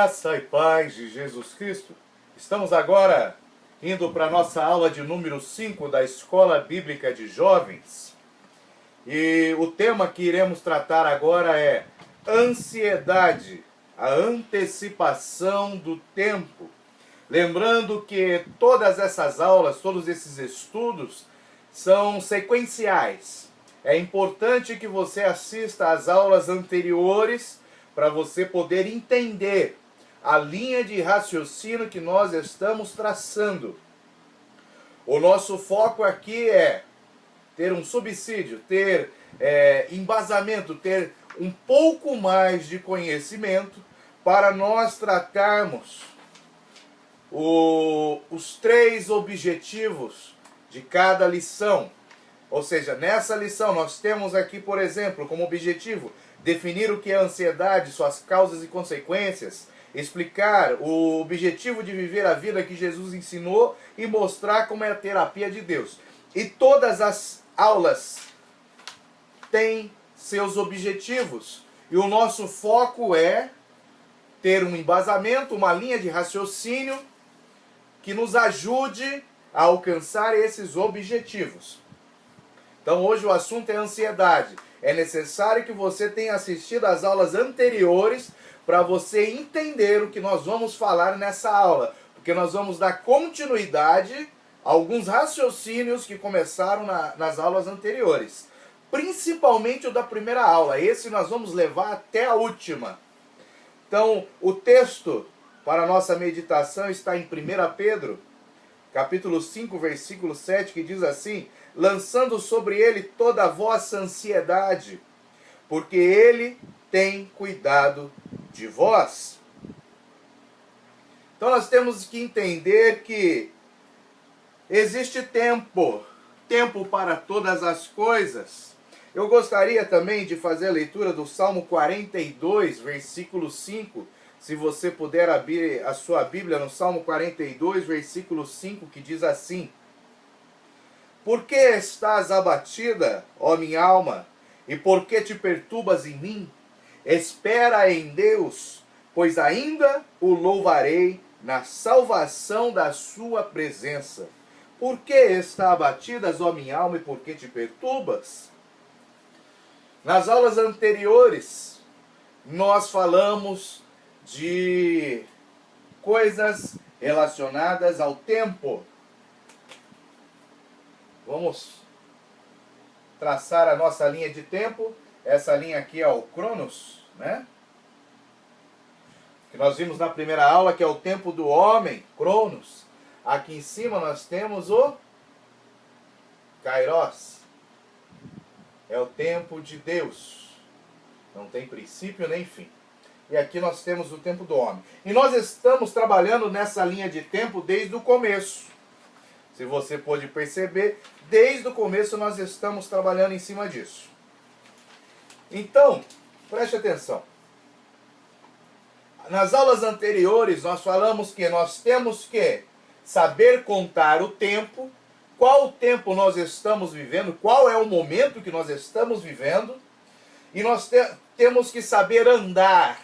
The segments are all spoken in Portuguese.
Graça e paz de Jesus Cristo. Estamos agora indo para a nossa aula de número 5 da Escola Bíblica de Jovens. E o tema que iremos tratar agora é ansiedade, a antecipação do tempo. Lembrando que todas essas aulas, todos esses estudos são sequenciais. É importante que você assista às aulas anteriores para você poder entender a linha de raciocínio que nós estamos traçando. O nosso foco aqui é ter um subsídio, ter embasamento, ter um pouco mais de conhecimento para nós tratarmos os 3 objetivos de cada lição. Ou seja, nessa lição nós temos aqui, por exemplo, como objetivo definir o que é ansiedade, suas causas e consequências, explicar o objetivo de viver a vida que Jesus ensinou e mostrar como é a terapia de Deus. E todas as aulas têm seus objetivos. E o nosso foco é ter um embasamento, uma linha de raciocínio que nos ajude a alcançar esses objetivos. Então hoje o assunto é ansiedade. É necessário que você tenha assistido às aulas anteriores para você entender o que nós vamos falar nessa aula. Porque nós vamos dar continuidade a alguns raciocínios que começaram nas aulas anteriores. Principalmente o da primeira aula. Esse nós vamos levar até a última. Então, o texto para a nossa meditação está em 1 Pedro, capítulo 5, versículo 7, que diz assim: lançando sobre ele toda a vossa ansiedade, porque ele tem cuidado de vós. Então nós temos que entender que existe tempo para todas as coisas. Eu gostaria também de fazer a leitura do Salmo 42, versículo 5, se você puder abrir a sua Bíblia no Salmo 42, versículo 5, que diz assim: por que estás abatida, ó minha alma, e por que te perturbas em mim? Espera em Deus, pois ainda o louvarei na salvação da sua presença. Por que está abatida, ó minha alma, e por que te perturbas? Nas aulas anteriores, nós falamos de coisas relacionadas ao tempo. Vamos traçar a nossa linha de tempo. Essa linha aqui é o Cronos, né? Que nós vimos na primeira aula, que é o tempo do homem, Cronos. Aqui em cima nós temos o Kairos. É o tempo de Deus. Não tem princípio nem fim. E aqui nós temos o tempo do homem. E nós estamos trabalhando nessa linha de tempo desde o começo. Se você pode perceber, desde o começo nós estamos trabalhando em cima disso. Então, preste atenção. Nas aulas anteriores nós falamos que nós temos que saber contar o tempo, qual tempo nós estamos vivendo, qual é o momento que nós estamos vivendo, e nós temos que saber andar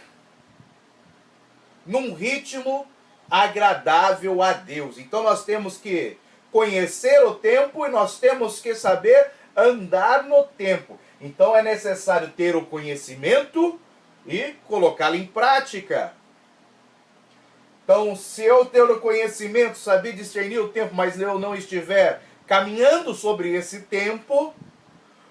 num ritmo agradável a Deus. Então nós temos que conhecer o tempo e nós temos que saber andar no tempo. Então é necessário ter o conhecimento e colocá-lo em prática. Então, se eu ter o conhecimento, saber discernir o tempo, mas eu não estiver caminhando sobre esse tempo,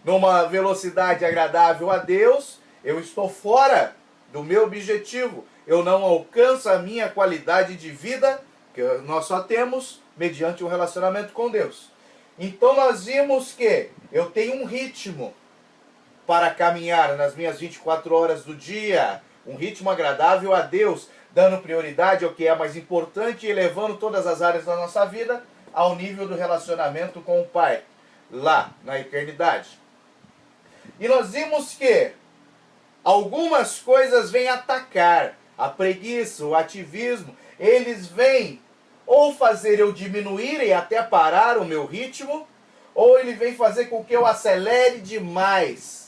numa velocidade agradável a Deus, eu estou fora do meu objetivo. Eu não alcanço a minha qualidade de vida, que nós só temos mediante um relacionamento com Deus. Então nós vimos que eu tenho um ritmo para caminhar nas minhas 24 horas do dia, um ritmo agradável a Deus, dando prioridade ao que é mais importante e elevando todas as áreas da nossa vida ao nível do relacionamento com o Pai, lá na eternidade. E nós vimos que algumas coisas vêm atacar a preguiça, o ativismo. Eles vêm ou fazer eu diminuir e até parar o meu ritmo, ou ele vem fazer com que eu acelere demais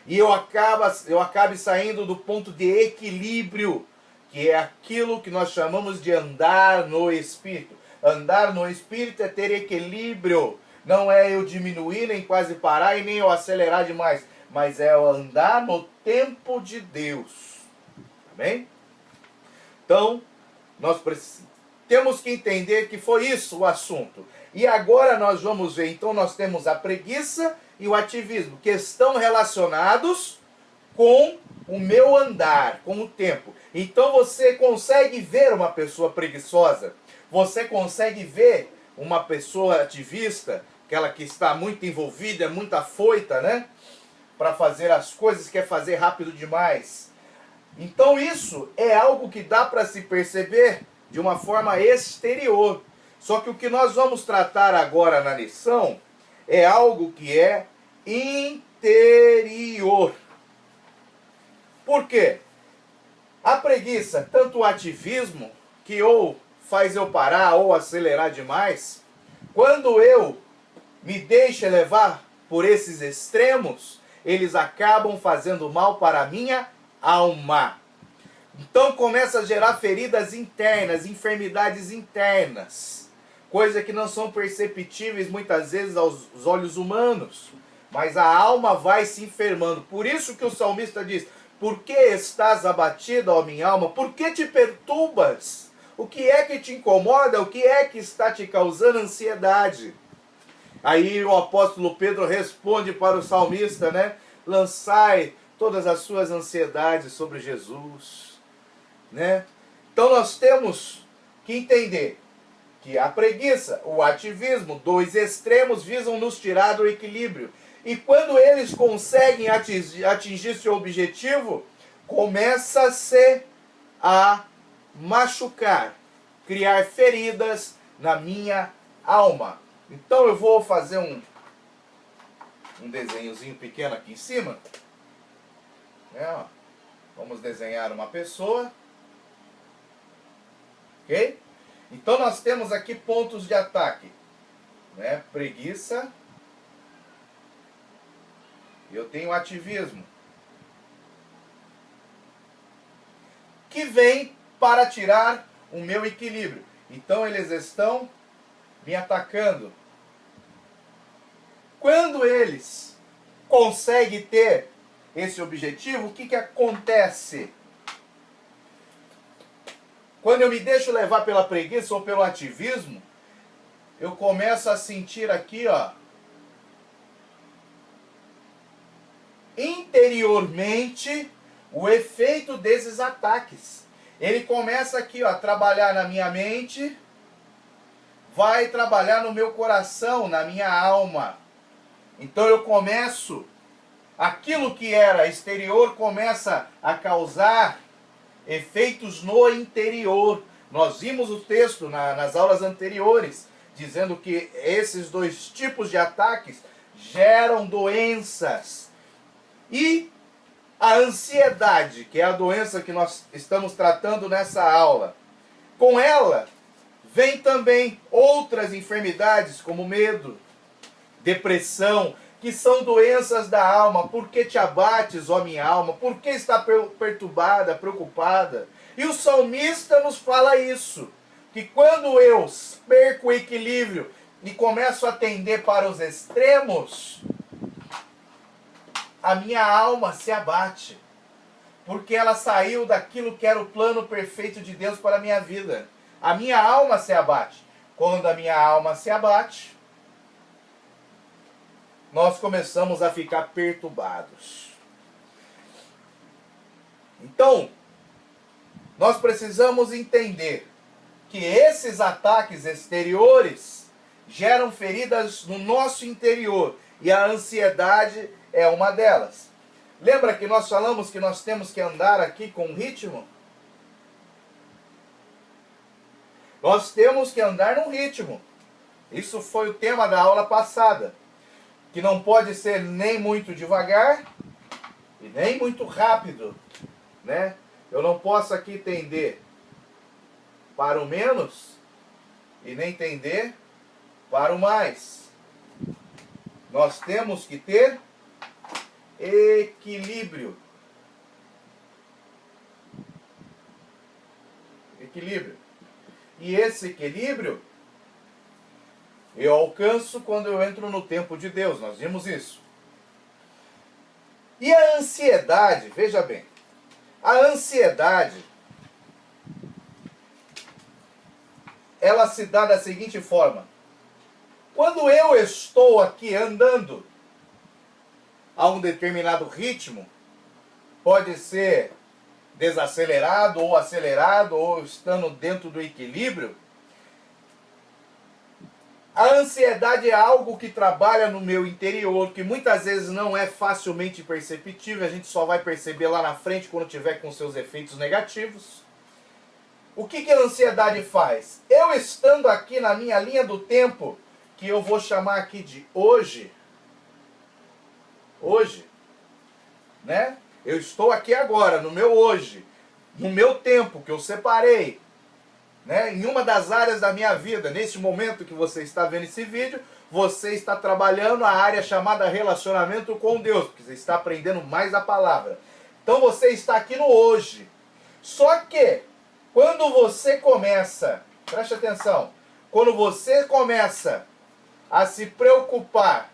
e eu acabe saindo do ponto de equilíbrio que é aquilo que nós chamamos de andar no Espírito. Andar no Espírito é ter equilíbrio. Não é eu diminuir, nem quase parar e nem eu acelerar demais. Mas é eu andar no tempo de Deus. Amém? Então, nós temos que entender que foi isso o assunto. E agora nós vamos ver, então nós temos a preguiça e o ativismo, que estão relacionados com o meu andar, com o tempo. Então você consegue ver uma pessoa preguiçosa, você consegue ver uma pessoa ativista, aquela que está muito envolvida, muito afoita, né? Para fazer as coisas, quer fazer rápido demais. Então isso é algo que dá para se perceber de uma forma exterior. Só que o que nós vamos tratar agora na lição é algo que é interior. Por quê? A preguiça, tanto o ativismo, que ou faz eu parar ou acelerar demais, quando eu me deixo levar por esses extremos, eles acabam fazendo mal para a minha alma. Então começa a gerar feridas internas, enfermidades internas, coisas que não são perceptíveis muitas vezes aos olhos humanos, mas a alma vai se enfermando. Por isso que o salmista diz: por que estás abatido, ó minha alma? Por que te perturbas? O que é que te incomoda? O que é que está te causando ansiedade? Aí o apóstolo Pedro responde para o salmista, né? Lançai todas as suas ansiedades sobre Jesus, né? Então nós temos que entender que a preguiça, o ativismo, dois extremos visam nos tirar do equilíbrio. E quando eles conseguem atingir seu objetivo, começa-se a machucar, criar feridas na minha alma. Então eu vou fazer um desenhozinho pequeno aqui em cima. Né? Vamos desenhar uma pessoa. Ok? Então nós temos aqui pontos de ataque. Né? Preguiça. Eu tenho ativismo. Que vem para tirar o meu equilíbrio. Então eles estão me atacando. Quando eles conseguem ter esse objetivo, o que acontece? Quando eu me deixo levar pela preguiça ou pelo ativismo, eu começo a sentir aqui, ó, interiormente, o efeito desses ataques. Ele começa aqui, ó, a trabalhar na minha mente, vai trabalhar no meu coração, na minha alma. Então eu começo, aquilo que era exterior começa a causar efeitos no interior. Nós vimos o texto nas aulas anteriores, dizendo que esses dois tipos de ataques geram doenças. E a ansiedade, que é a doença que nós estamos tratando nessa aula, com ela vem também outras enfermidades, como medo, depressão, que são doenças da alma. Por que te abates, ó minha alma? Por que está perturbada, preocupada? E o salmista nos fala isso, que quando eu perco o equilíbrio e começo a tender para os extremos, a minha alma se abate, porque ela saiu daquilo que era o plano perfeito de Deus para a minha vida. A minha alma se abate. Quando a minha alma se abate, nós começamos a ficar perturbados. Então, nós precisamos entender que esses ataques exteriores geram feridas no nosso interior, e a ansiedade é uma delas. Lembra que nós falamos que nós temos que andar aqui com ritmo? Nós temos que andar num ritmo. Isso foi o tema da aula passada. Que não pode ser nem muito devagar e nem muito rápido, né? Eu não posso aqui tender para o menos e nem tender para o mais. Nós temos que ter equilíbrio. Equilíbrio. E esse equilíbrio eu alcanço quando eu entro no tempo de Deus. Nós vimos isso. E a ansiedade, veja bem, a ansiedade, ela se dá da seguinte forma. Quando eu estou aqui andando a um determinado ritmo, pode ser desacelerado ou acelerado, ou estando dentro do equilíbrio, a ansiedade é algo que trabalha no meu interior, que muitas vezes não é facilmente perceptível, a gente só vai perceber lá na frente quando tiver com seus efeitos negativos. O que a ansiedade faz? Eu estando aqui na minha linha do tempo, que eu vou chamar aqui de hoje, né? Eu estou aqui agora, no meu hoje, no meu tempo que eu separei, né? Em uma das áreas da minha vida. Neste momento que você está vendo esse vídeo, você está trabalhando a área chamada relacionamento com Deus, porque você está aprendendo mais da palavra. Então você está aqui no hoje. Só que, quando você começa, preste atenção, quando você começa a se preocupar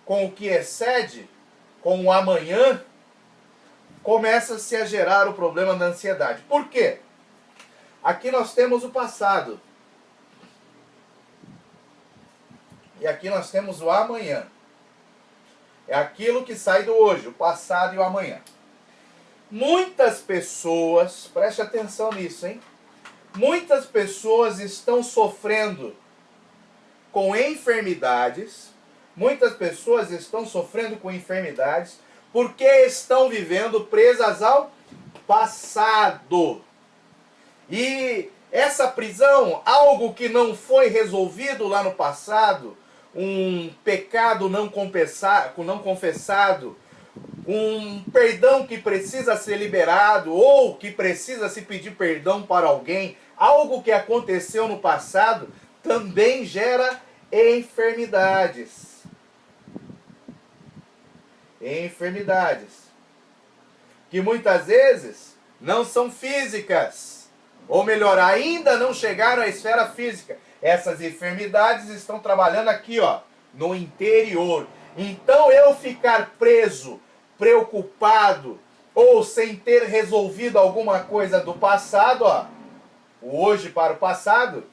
com o que excede, com o amanhã, começa-se a gerar o problema da ansiedade. Por quê? Aqui nós temos o passado. E aqui nós temos o amanhã. É aquilo que sai do hoje, o passado e o amanhã. Muitas pessoas, preste atenção nisso, hein? Muitas pessoas estão sofrendo com enfermidades. Muitas pessoas estão sofrendo com enfermidades porque estão vivendo presas ao passado. E essa prisão, algo que não foi resolvido lá no passado, um pecado não confessado, um perdão que precisa ser liberado ou que precisa se pedir perdão para alguém, algo que aconteceu no passado, também gera enfermidades. Enfermidades que muitas vezes não são físicas, ou melhor, ainda não chegaram à esfera física. Essas enfermidades estão trabalhando aqui, ó, no interior. Então eu ficar preso, preocupado, ou sem ter resolvido alguma coisa do passado, ó, o hoje para o passado,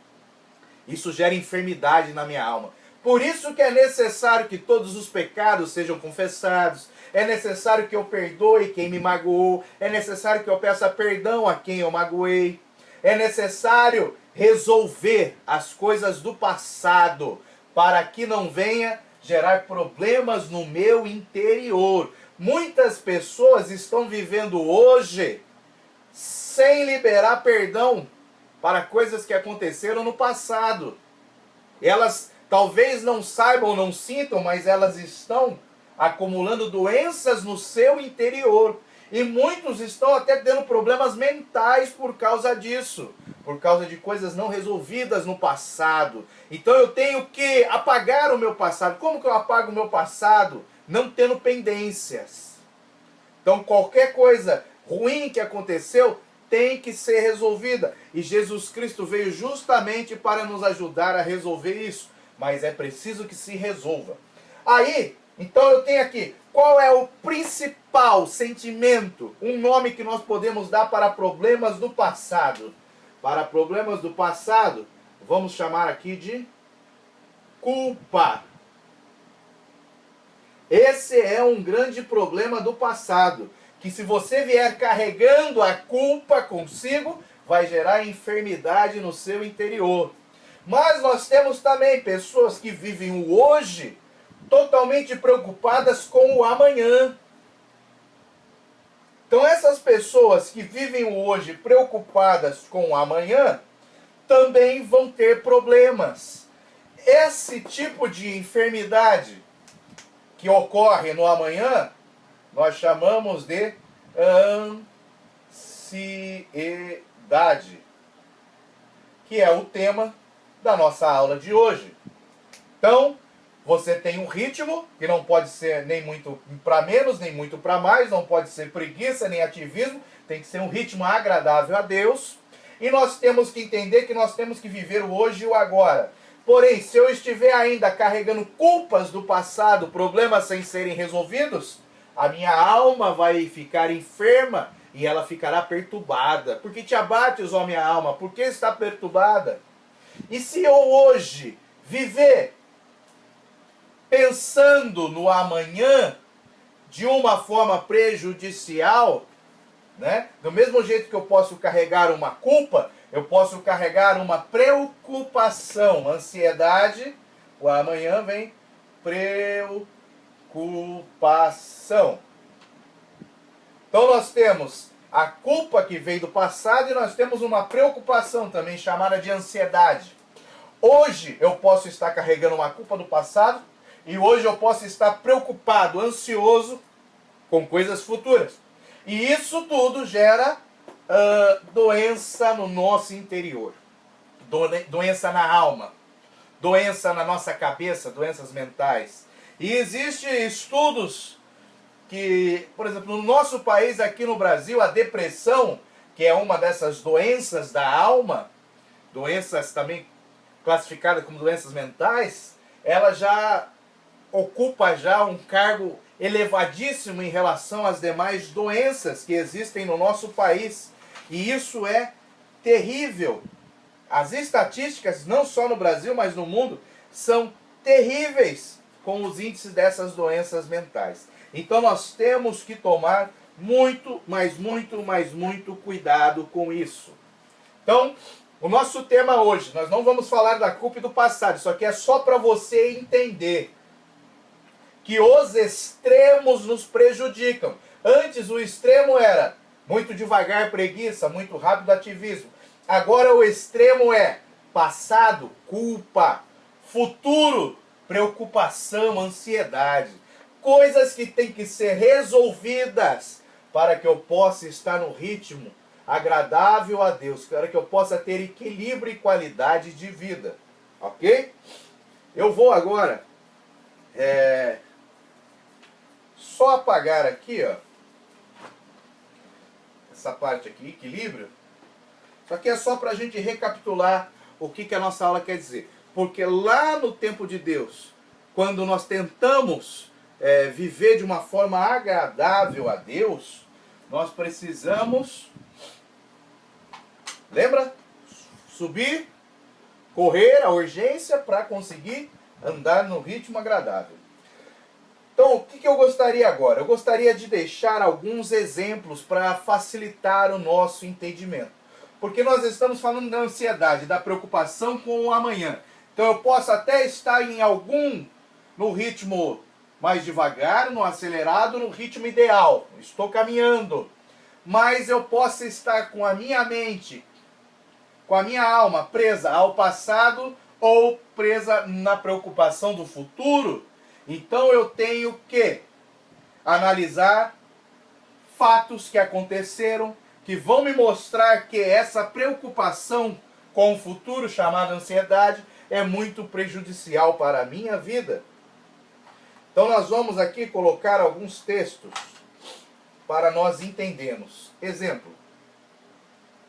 isso gera enfermidade na minha alma. Por isso que é necessário que todos os pecados sejam confessados, é necessário que eu perdoe quem me magoou, é necessário que eu peça perdão a quem eu magoei, é necessário resolver as coisas do passado, para que não venha gerar problemas no meu interior. Muitas pessoas estão vivendo hoje sem liberar perdão para coisas que aconteceram no passado. Elas talvez não saibam, não sintam, mas elas estão acumulando doenças no seu interior. E muitos estão até tendo problemas mentais por causa disso, por causa de coisas não resolvidas no passado. Então eu tenho que apagar o meu passado. Como que eu apago o meu passado? Não tendo pendências. Então qualquer coisa ruim que aconteceu tem que ser resolvida. E Jesus Cristo veio justamente para nos ajudar a resolver isso. Mas é preciso que se resolva. Aí, então eu tenho aqui, qual é o principal sentimento, um nome que nós podemos dar para problemas do passado? Para problemas do passado, vamos chamar aqui de culpa. Esse é um grande problema do passado, que se você vier carregando a culpa consigo, vai gerar enfermidade no seu interior. Mas nós temos também pessoas que vivem o hoje totalmente preocupadas com o amanhã. Então essas pessoas que vivem o hoje preocupadas com o amanhã também vão ter problemas. Esse tipo de enfermidade que ocorre no amanhã, nós chamamos de ansiedade, que é o tema da nossa aula de hoje. Então, você tem um ritmo que não pode ser nem muito para menos, nem muito para mais, não pode ser preguiça, nem ativismo, tem que ser um ritmo agradável a Deus. E nós temos que entender que nós temos que viver o hoje e o agora. Porém, se eu estiver ainda carregando culpas do passado, problemas sem serem resolvidos, a minha alma vai ficar enferma e ela ficará perturbada. Por que te abates, ó minha alma? Por que está perturbada? E se eu hoje viver pensando no amanhã de uma forma prejudicial, né? Do mesmo jeito que eu posso carregar uma culpa, eu posso carregar uma preocupação, ansiedade. O amanhã vem preocupação. Então nós temos a culpa que veio do passado e nós temos uma preocupação também chamada de ansiedade. Hoje eu posso estar carregando uma culpa do passado e hoje eu posso estar preocupado, ansioso com coisas futuras. E isso tudo gera doença no nosso interior, doença na alma, doença na nossa cabeça, doenças mentais. E existem estudos que, por exemplo, no nosso país, aqui no Brasil, a depressão, que é uma dessas doenças da alma, doenças também classificadas como doenças mentais, ela já ocupa já um cargo elevadíssimo em relação às demais doenças que existem no nosso país. E isso é terrível. As estatísticas, não só no Brasil, mas no mundo, são terríveis com os índices dessas doenças mentais. Então nós temos que tomar muito, mas muito cuidado com isso. Então, o nosso tema hoje, nós não vamos falar da culpa e do passado, isso aqui é só para você entender que os extremos nos prejudicam. Antes o extremo era muito devagar, preguiça, muito rápido, ativismo. Agora o extremo é passado, culpa, futuro, preocupação, ansiedade. Coisas que têm que ser resolvidas para que eu possa estar no ritmo agradável a Deus, para que eu possa ter equilíbrio e qualidade de vida. Ok? Eu vou agora só apagar aqui, ó, essa parte aqui, equilíbrio. Isso aqui é só para a gente recapitular o que a nossa aula quer dizer. Porque lá no tempo de Deus, quando nós tentamos viver de uma forma agradável a Deus, nós precisamos, lembra? Subir, correr a urgência para conseguir andar no ritmo agradável. Então, o que eu gostaria agora? Eu gostaria de deixar alguns exemplos para facilitar o nosso entendimento. Porque nós estamos falando da ansiedade, da preocupação com o amanhã. Então eu posso até estar no ritmo mais devagar, no acelerado, no ritmo ideal. Estou caminhando. Mas eu posso estar com a minha mente, com a minha alma presa ao passado ou presa na preocupação do futuro. Então eu tenho que analisar fatos que aconteceram, que vão me mostrar que essa preocupação com o futuro, chamada ansiedade, é muito prejudicial para a minha vida. Então nós vamos aqui colocar alguns textos para nós entendermos. Exemplo,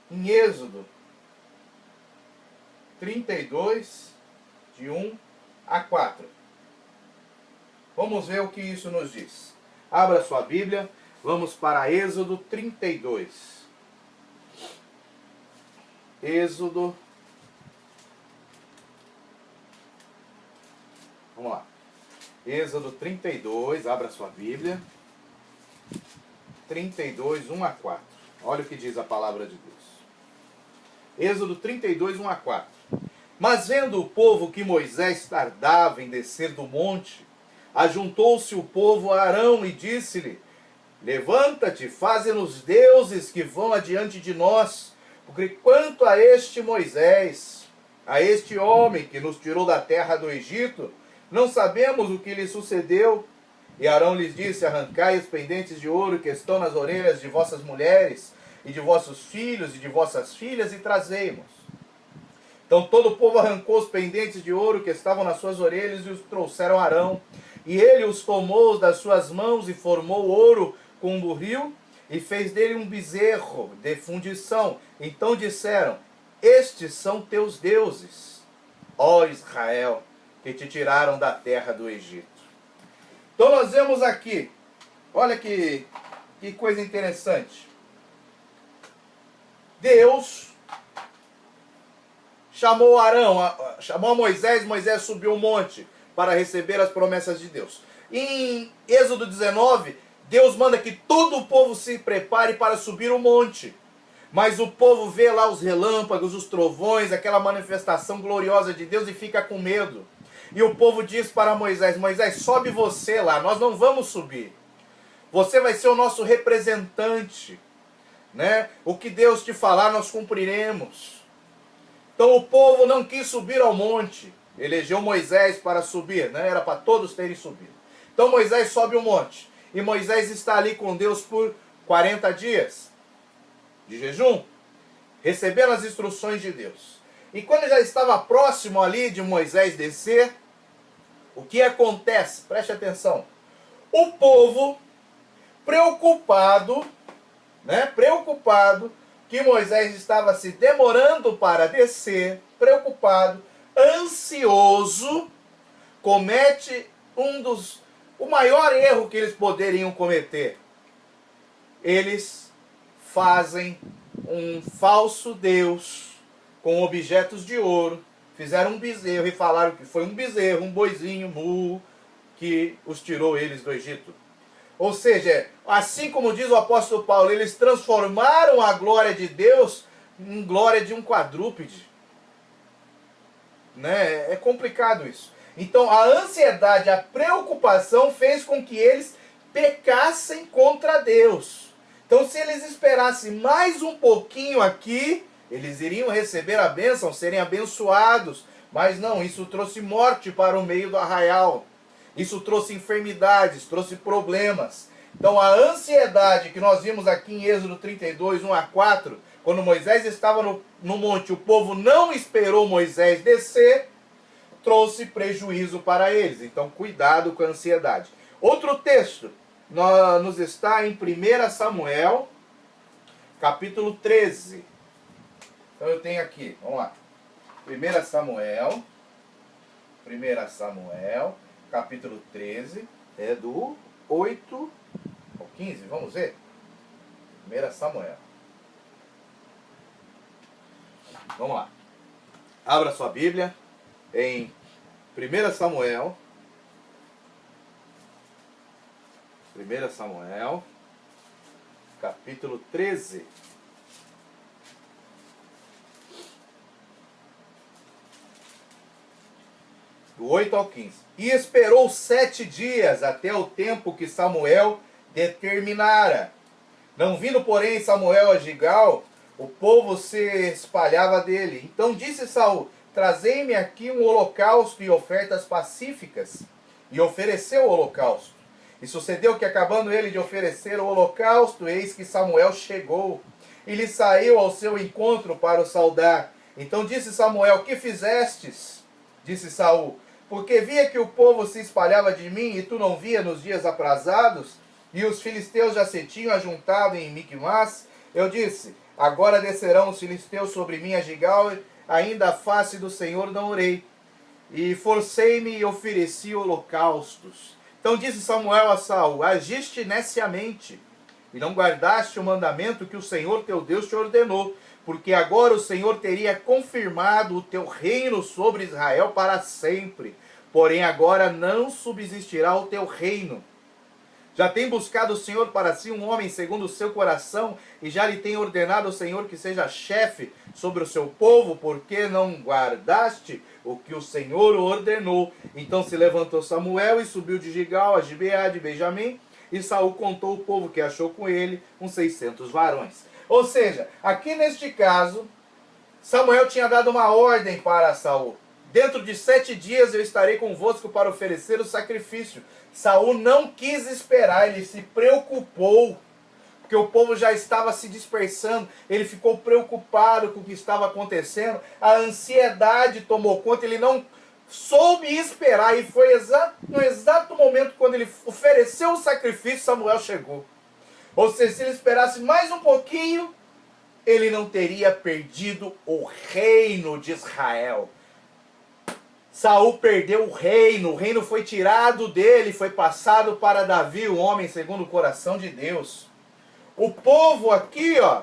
em Êxodo 32, de 1 a 4. Vamos ver o que isso nos diz. Abra sua Bíblia, vamos para Êxodo 32. Êxodo. Vamos lá. Êxodo 32, abra sua Bíblia. 32, 1 a 4. Olha o que diz a palavra de Deus. Êxodo 32, 1 a 4. Mas vendo o povo que Moisés tardava em descer do monte, ajuntou-se o povo a Arão e disse-lhe: levanta-te, faze-nos deuses que vão adiante de nós, porque quanto a este Moisés, a este homem que nos tirou da terra do Egito, não sabemos o que lhe sucedeu. E Arão lhes disse: arrancai os pendentes de ouro que estão nas orelhas de vossas mulheres, e de vossos filhos e de vossas filhas, e trazei-mos. Então todo o povo arrancou os pendentes de ouro que estavam nas suas orelhas e os trouxeram a Arão. E ele os tomou das suas mãos e formou ouro com um burril, e fez dele um bezerro de fundição. Então disseram: estes são teus deuses, ó Israel, que te tiraram da terra do Egito. Então nós vemos aqui, olha que coisa interessante. Deus chamou chamou Moisés, Moisés subiu o monte para receber as promessas de Deus. Em Êxodo 19, Deus manda que todo o povo se prepare para subir o monte. Mas o povo vê lá os relâmpagos, os trovões, aquela manifestação gloriosa de Deus e fica com medo. E o povo diz para Moisés: Moisés, sobe você lá, nós não vamos subir. Você vai ser o nosso representante, né? O que Deus te falar, nós cumpriremos. Então o povo não quis subir ao monte. Elegeu Moisés para subir, né? Era para todos terem subido. Então Moisés sobe o monte. E Moisés está ali com Deus por 40 dias de jejum, recebendo as instruções de Deus. E quando já estava próximo ali de Moisés descer, o que acontece? Preste atenção. O povo, preocupado, né? Preocupado que Moisés estava se demorando para descer, preocupado, ansioso, comete o maior erro que eles poderiam cometer. Eles fazem um falso Deus com objetos de ouro, fizeram um bezerro e falaram que foi um bezerro, um boizinho, mu, que os tirou eles do Egito. Ou seja, assim como diz o apóstolo Paulo, eles transformaram a glória de Deus em glória de um quadrúpede. Né? É complicado isso. Então a ansiedade, a preocupação fez com que eles pecassem contra Deus. Então se eles esperassem mais um pouquinho aqui, eles iriam receber a bênção, serem abençoados. Mas não, isso trouxe morte para o meio do arraial. Isso trouxe enfermidades, trouxe problemas. Então a ansiedade que nós vimos aqui em Êxodo 32, 1 a 4, quando Moisés estava no monte, o povo não esperou Moisés descer, trouxe prejuízo para eles. Então cuidado com a ansiedade. Outro texto nos está em 1 Samuel, capítulo 13. Então eu tenho aqui, vamos lá. 1 Samuel, capítulo 13, é do 8 ao 15, vamos ver? 1 Samuel. Vamos lá. Abra sua Bíblia em 1 Samuel. 1 Samuel, capítulo 13. Do 8 ao 15. E esperou 7 dias até o tempo que Samuel determinara. Não vindo, porém, Samuel a Gigal, o povo se espalhava dele. Então disse Saul: trazei-me aqui um holocausto e ofertas pacíficas. E ofereceu o holocausto. E sucedeu que, acabando ele de oferecer o holocausto, eis que Samuel chegou. E lhe saiu ao seu encontro para o saudar. Então disse Samuel: que fizestes? Disse Saul: porque via que o povo se espalhava de mim, e tu não via nos dias aprazados, e os filisteus já se tinham ajuntado em Micmas, eu disse: agora descerão os filisteus sobre mim a Gigal, ainda a face do Senhor não orei. E forcei-me e ofereci holocaustos. Então disse Samuel a Saul: agiste neciamente, e não guardaste o mandamento que o Senhor teu Deus te ordenou, porque agora o Senhor teria confirmado o teu reino sobre Israel para sempre. Porém agora não subsistirá o teu reino. Já tem buscado o Senhor para si um homem segundo o seu coração, e já lhe tem ordenado o Senhor que seja chefe sobre o seu povo, porque não guardaste o que o Senhor ordenou. Então se levantou Samuel e subiu de Gigal a Gibeá de Benjamim, e Saul contou o povo que achou com ele, uns 600 varões. Ou seja, aqui neste caso, Samuel tinha dado uma ordem para Saul: dentro de 7 dias eu estarei convosco para oferecer o sacrifício. Saul não quis esperar, ele se preocupou, porque o povo já estava se dispersando, ele ficou preocupado com o que estava acontecendo, a ansiedade tomou conta, ele não soube esperar, e foi no exato momento quando ele ofereceu o sacrifício, Samuel chegou. Ou seja, se ele esperasse mais um pouquinho, ele não teria perdido o reino de Israel. Saul perdeu o reino foi tirado dele, foi passado para Davi, o homem segundo o coração de Deus. O povo aqui, ó,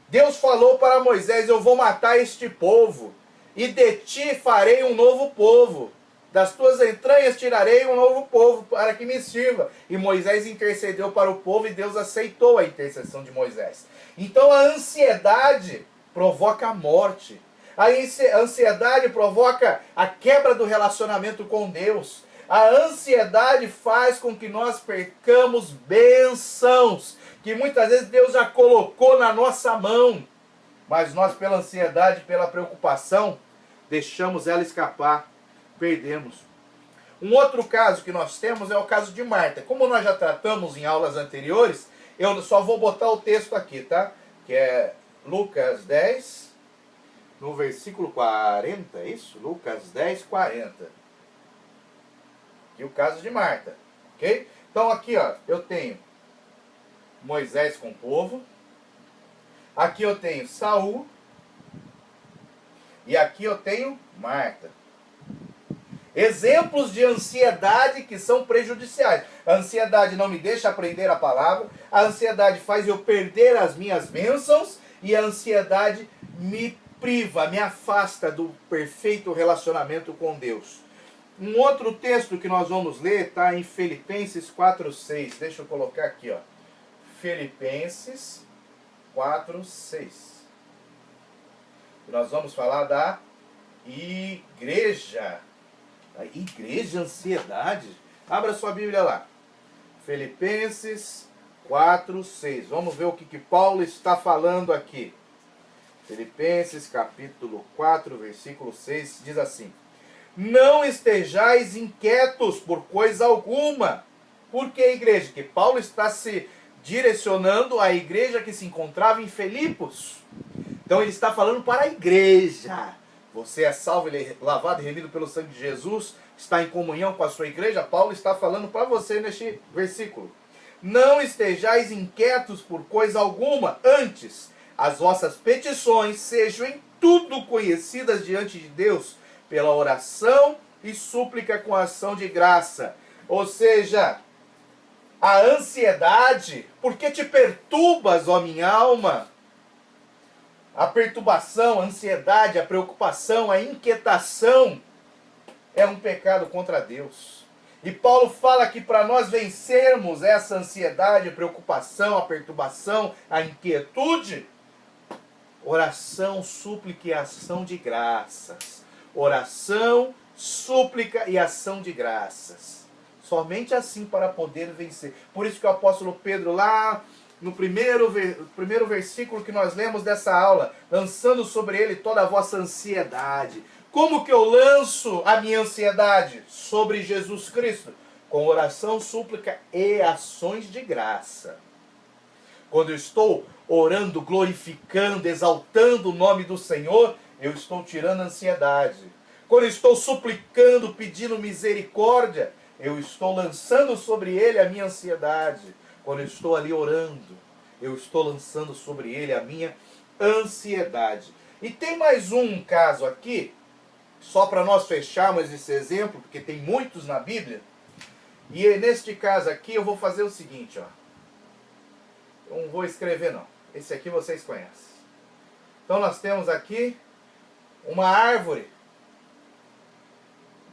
Deus falou para Moisés: eu vou matar este povo, e de ti farei um novo povo. Das tuas entranhas tirarei um novo povo para que me sirva. E Moisés intercedeu para o povo e Deus aceitou a intercessão de Moisés. Então a ansiedade provoca a morte. A ansiedade provoca a quebra do relacionamento com Deus. A ansiedade faz com que nós percamos bênçãos que muitas vezes Deus já colocou na nossa mão. Mas nós, pela ansiedade, pela preocupação, deixamos ela escapar. Perdemos. Um outro caso que nós temos é o caso de Marta. Como nós já tratamos em aulas anteriores, eu só vou botar o texto aqui, tá? Que é Lucas 10, no versículo 40, é isso? Lucas 10, 40. E o caso de Marta, ok? Então aqui, ó, eu tenho Moisés com o povo. Aqui eu tenho Saul. E aqui eu tenho Marta. Exemplos de ansiedade que são prejudiciais. A ansiedade não me deixa aprender a palavra. A ansiedade faz eu perder as minhas bênçãos. E a ansiedade me priva, me afasta do perfeito relacionamento com Deus. Um outro texto que nós vamos ler está em Filipenses 4:6. Deixa eu colocar aqui, ó. Filipenses 4:6. Nós vamos falar da igreja. A igreja, ansiedade. Abra sua Bíblia lá. Filipenses 4:6. Vamos ver o que Paulo está falando aqui. Filipenses capítulo 4, versículo 6, diz assim: não estejais inquietos por coisa alguma. Por que igreja? Que Paulo está se direcionando à igreja que se encontrava em Filipos. Então ele está falando para a igreja. Você é salvo, ele é lavado e remido pelo sangue de Jesus, está em comunhão com a sua igreja. Paulo está falando para você neste versículo. Não estejais inquietos por coisa alguma, antes as vossas petições sejam em tudo conhecidas diante de Deus, pela oração e súplica com ação de graça. Ou seja, a ansiedade, por que te perturbas, ó minha alma? A perturbação, a ansiedade, a preocupação, a inquietação é um pecado contra Deus. E Paulo fala que para nós vencermos essa ansiedade, a preocupação, a perturbação, a inquietude, oração, súplica e ação de graças. Oração, súplica e ação de graças. Somente assim para poder vencer. Por isso que o apóstolo Pedro lá no primeiro versículo que nós lemos dessa aula, lançando sobre ele toda a vossa ansiedade. Como que eu lanço a minha ansiedade? Sobre Jesus Cristo. Com oração, súplica e ações de graça. Quando eu estou orando, glorificando, exaltando o nome do Senhor, eu estou tirando a ansiedade. Quando eu estou suplicando, pedindo misericórdia, eu estou lançando sobre ele a minha ansiedade. Quando eu estou ali orando, eu estou lançando sobre ele a minha ansiedade. E tem mais um caso aqui, só para nós fecharmos esse exemplo, porque tem muitos na Bíblia. E neste caso aqui eu vou fazer o seguinte, ó. Eu não vou escrever não. Esse aqui vocês conhecem. Então nós temos aqui uma árvore.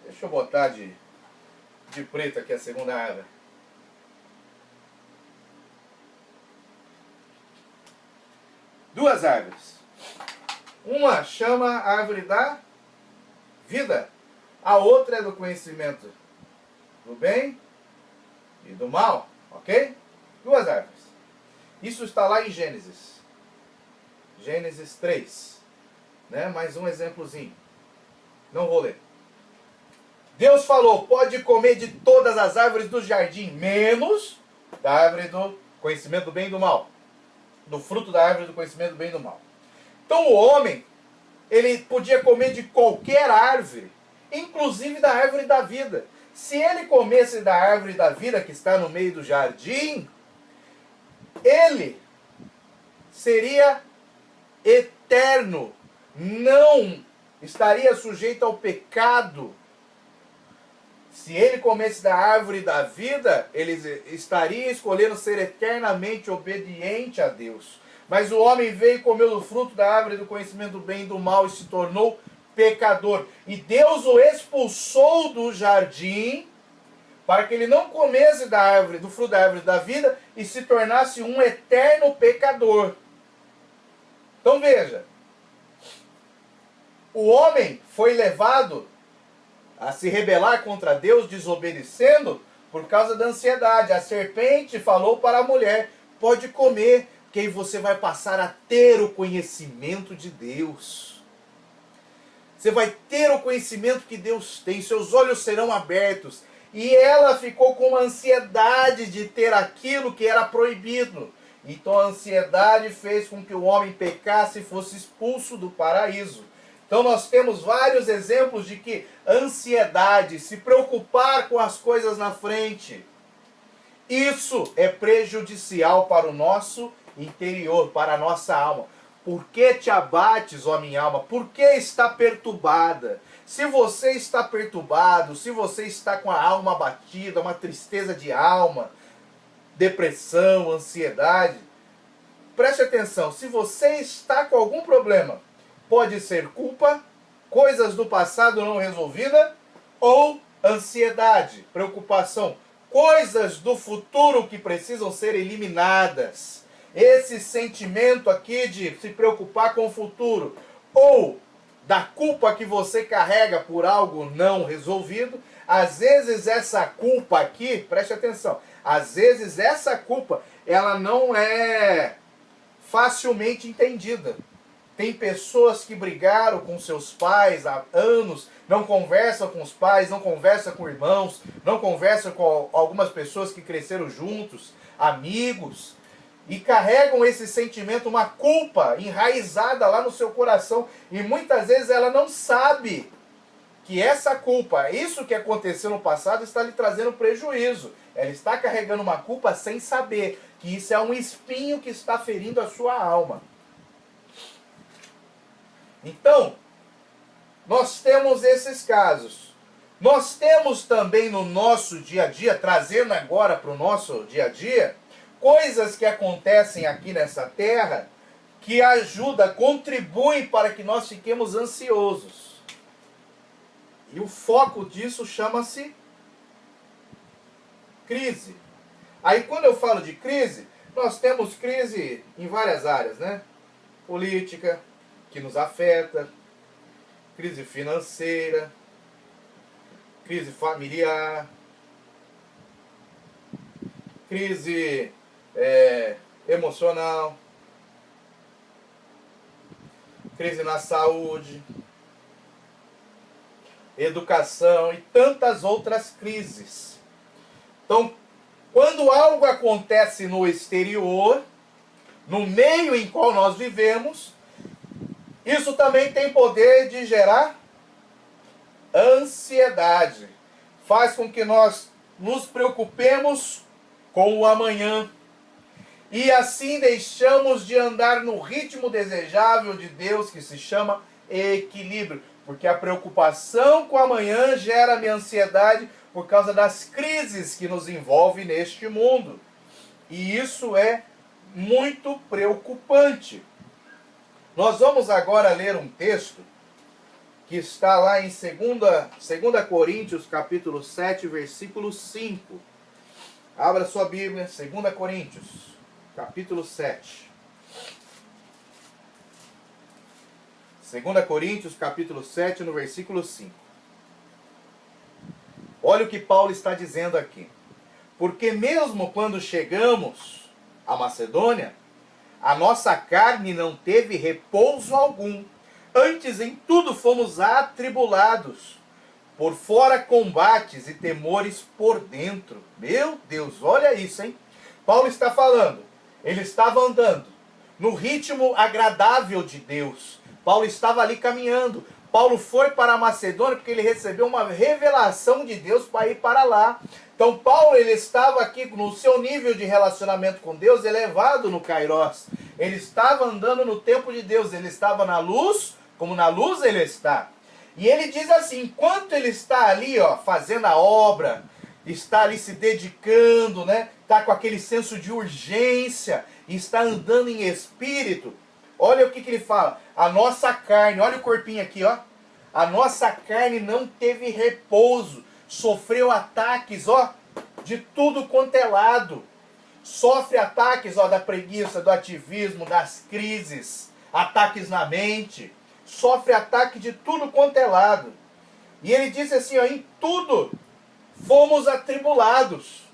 Deixa eu botar de preto aqui a segunda árvore. Duas árvores. Uma chama a árvore da vida. A outra é do conhecimento do bem e do mal. Ok? Duas árvores. Isso está lá em Gênesis. Gênesis 3. Né? Mais um exemplozinho. Não vou ler. Deus falou, pode comer de todas as árvores do jardim, menos da árvore do conhecimento do bem e do mal. Do fruto da árvore do conhecimento do bem e do mal. Então o homem, ele podia comer de qualquer árvore, inclusive da árvore da vida. Se ele comesse da árvore da vida que está no meio do jardim, ele seria eterno, não estaria sujeito ao pecado. Se ele comesse da árvore da vida, ele estaria escolhendo ser eternamente obediente a Deus. Mas o homem veio e comeu do fruto da árvore do conhecimento do bem e do mal e se tornou pecador. E Deus o expulsou do jardim para que ele não comesse da árvore, do fruto da árvore da vida e se tornasse um eterno pecador. Então veja, o homem foi levado a se rebelar contra Deus, desobedecendo por causa da ansiedade. A serpente falou para a mulher: pode comer, que aí você vai passar a ter o conhecimento de Deus. Você vai ter o conhecimento que Deus tem, seus olhos serão abertos. E ela ficou com uma ansiedade de ter aquilo que era proibido. Então a ansiedade fez com que o homem pecasse e fosse expulso do paraíso. Então nós temos vários exemplos de que ansiedade, se preocupar com as coisas na frente, isso é prejudicial para o nosso interior, para a nossa alma. Por que te abates, ó minha alma? Por que está perturbada? Se você está perturbado, se você está com a alma abatida, uma tristeza de alma, depressão, ansiedade, preste atenção, se você está com algum problema, pode ser culpa, coisas do passado não resolvidas, ou ansiedade, preocupação, coisas do futuro que precisam ser eliminadas. Esse sentimento aqui de se preocupar com o futuro, ou da culpa que você carrega por algo não resolvido, às vezes essa culpa aqui, preste atenção, às vezes essa culpa, ela não é facilmente entendida. Tem pessoas que brigaram com seus pais há anos, não conversam com os pais, não conversam com irmãos, não conversam com algumas pessoas que cresceram juntos, amigos, e carregam esse sentimento, uma culpa enraizada lá no seu coração, e muitas vezes ela não sabe que essa culpa, isso que aconteceu no passado, está lhe trazendo prejuízo. Ela está carregando uma culpa sem saber que isso é um espinho que está ferindo a sua alma. Então, nós temos esses casos. Nós temos também no nosso dia a dia, trazendo agora para o nosso dia a dia, coisas que acontecem aqui nessa terra que ajudam, contribuem para que nós fiquemos ansiosos. E o foco disso chama-se crise. Aí quando eu falo de crise, nós temos crise em várias áreas, né? Política, que nos afeta, crise financeira, crise familiar, crise emocional, crise na saúde, educação e tantas outras crises. Então, quando algo acontece no exterior, no meio em qual nós vivemos, isso também tem poder de gerar ansiedade. Faz com que nós nos preocupemos com o amanhã. E assim deixamos de andar no ritmo desejável de Deus, que se chama equilíbrio. Porque a preocupação com o amanhã gera minha ansiedade por causa das crises que nos envolvem neste mundo. E isso é muito preocupante. Nós vamos agora ler um texto que está lá em 2 Coríntios, capítulo 7, versículo 5. Abra sua Bíblia, 2 Coríntios, capítulo 7. 2 Coríntios, capítulo 7, no versículo 5. Olha o que Paulo está dizendo aqui. Porque mesmo quando chegamos à Macedônia, a nossa carne não teve repouso algum. Antes em tudo fomos atribulados. Por fora combates e temores por dentro. Meu Deus, olha isso, hein? Paulo está falando. Ele estava andando no ritmo agradável de Deus. Paulo estava ali caminhando. Paulo foi para a Macedônia porque ele recebeu uma revelação de Deus para ir para lá. Então Paulo, ele estava aqui no seu nível de relacionamento com Deus elevado no Kairos. Ele estava andando no tempo de Deus, ele estava na luz, como na luz ele está. E ele diz assim, enquanto ele está ali, ó, fazendo a obra, está ali se dedicando, né? Está com aquele senso de urgência, e está andando em espírito. Olha o que ele fala. A nossa carne, olha o corpinho aqui, ó. A nossa carne não teve repouso. Sofreu ataques, ó, de tudo quanto é lado. Sofre ataques, ó, da preguiça, do ativismo, das crises. Ataques na mente. Sofre ataque de tudo quanto é lado. E ele disse assim, ó, em tudo fomos atribulados.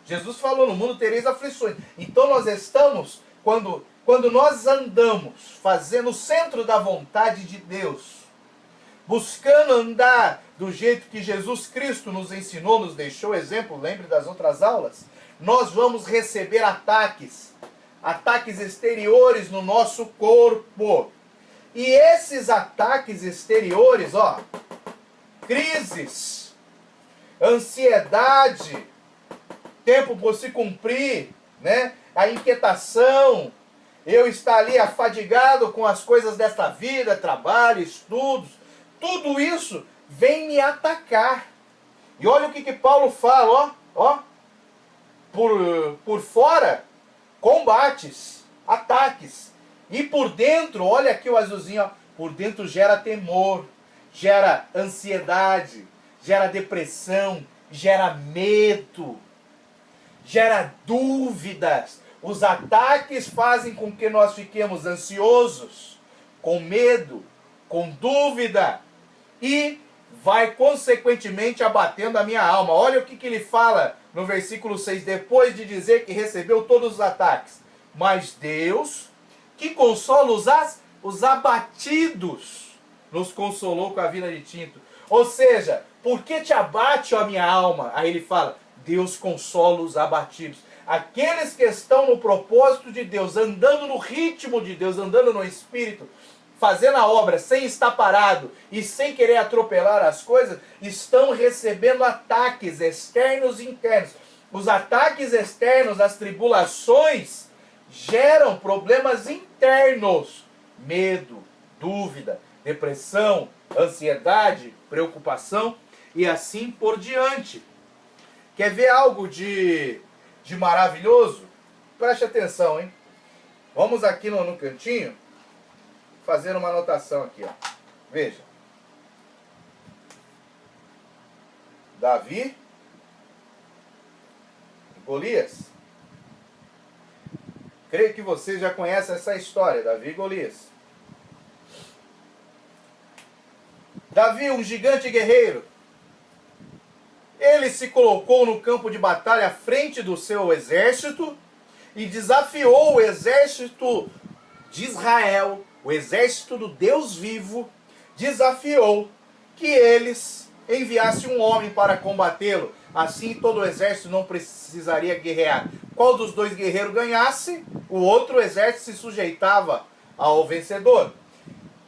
Jesus falou, no mundo tereis aflições. Então nós estamos, quando nós andamos fazendo o centro da vontade de Deus, buscando andar do jeito que Jesus Cristo nos ensinou, nos deixou exemplo, lembre das outras aulas, nós vamos receber ataques exteriores no nosso corpo. E esses ataques exteriores, ó, crises, ansiedade, tempo por se cumprir, né? A inquietação, eu estar ali afadigado com as coisas desta vida, trabalho, estudos, tudo isso vem me atacar. E olha o que Paulo fala, ó, por fora, combates, ataques. E por dentro, olha aqui o azulzinho, ó, por dentro gera temor, gera ansiedade, gera depressão, gera medo, gera dúvidas. Os ataques fazem com que nós fiquemos ansiosos, com medo, com dúvida, e vai consequentemente abatendo a minha alma. Olha o que ele fala no versículo 6, depois de dizer que recebeu todos os ataques. Mas Deus, que consola os abatidos, nos consolou com a vida de Tito. Ou seja, por que te abate, ó minha alma? Aí ele fala, Deus consola os abatidos. Aqueles que estão no propósito de Deus, andando no ritmo de Deus, andando no Espírito, fazendo a obra sem estar parado e sem querer atropelar as coisas, estão recebendo ataques externos e internos. Os ataques externos, as tribulações, geram problemas internos. Medo, dúvida, depressão, ansiedade, preocupação e assim por diante. Quer ver algo de maravilhoso? Preste atenção, hein? Vamos aqui no cantinho fazer uma anotação aqui, ó. Veja. Davi e Golias. Creio que você já conhece essa história, Davi e Golias. Davi, um gigante guerreiro, ele se colocou no campo de batalha à frente do seu exército e desafiou o exército de Israel, o exército do Deus vivo, desafiou que eles enviassem um homem para combatê-lo. Assim todo o exército não precisaria guerrear. Qual dos dois guerreiros ganhasse, o outro exército se sujeitava ao vencedor.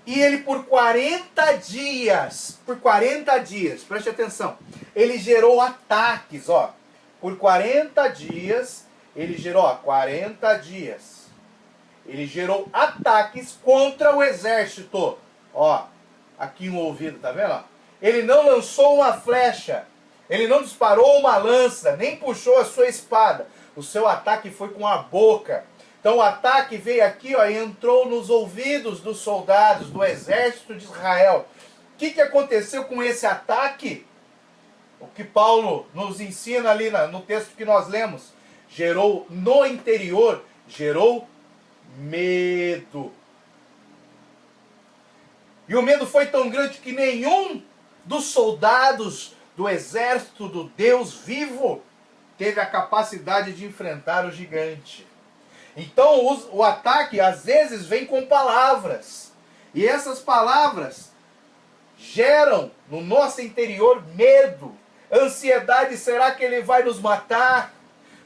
E ele por 40 dias, preste atenção, ele gerou ataques, ó. Por 40 dias, ele gerou, ó, 40 dias. Ele gerou ataques contra o exército. Ó, aqui um ouvido, tá vendo? Ó? Ele não lançou uma flecha, ele não disparou uma lança, nem puxou a sua espada. O seu ataque foi com a boca. Então o ataque veio aqui, ó, e entrou nos ouvidos dos soldados do exército de Israel. O que aconteceu com esse ataque? O que Paulo nos ensina ali no texto que nós lemos. Gerou no interior, gerou medo. E o medo foi tão grande que nenhum dos soldados do exército do Deus vivo teve a capacidade de enfrentar o gigante. Então o ataque às vezes vem com palavras. E essas palavras geram no nosso interior medo, ansiedade. Será que ele vai nos matar?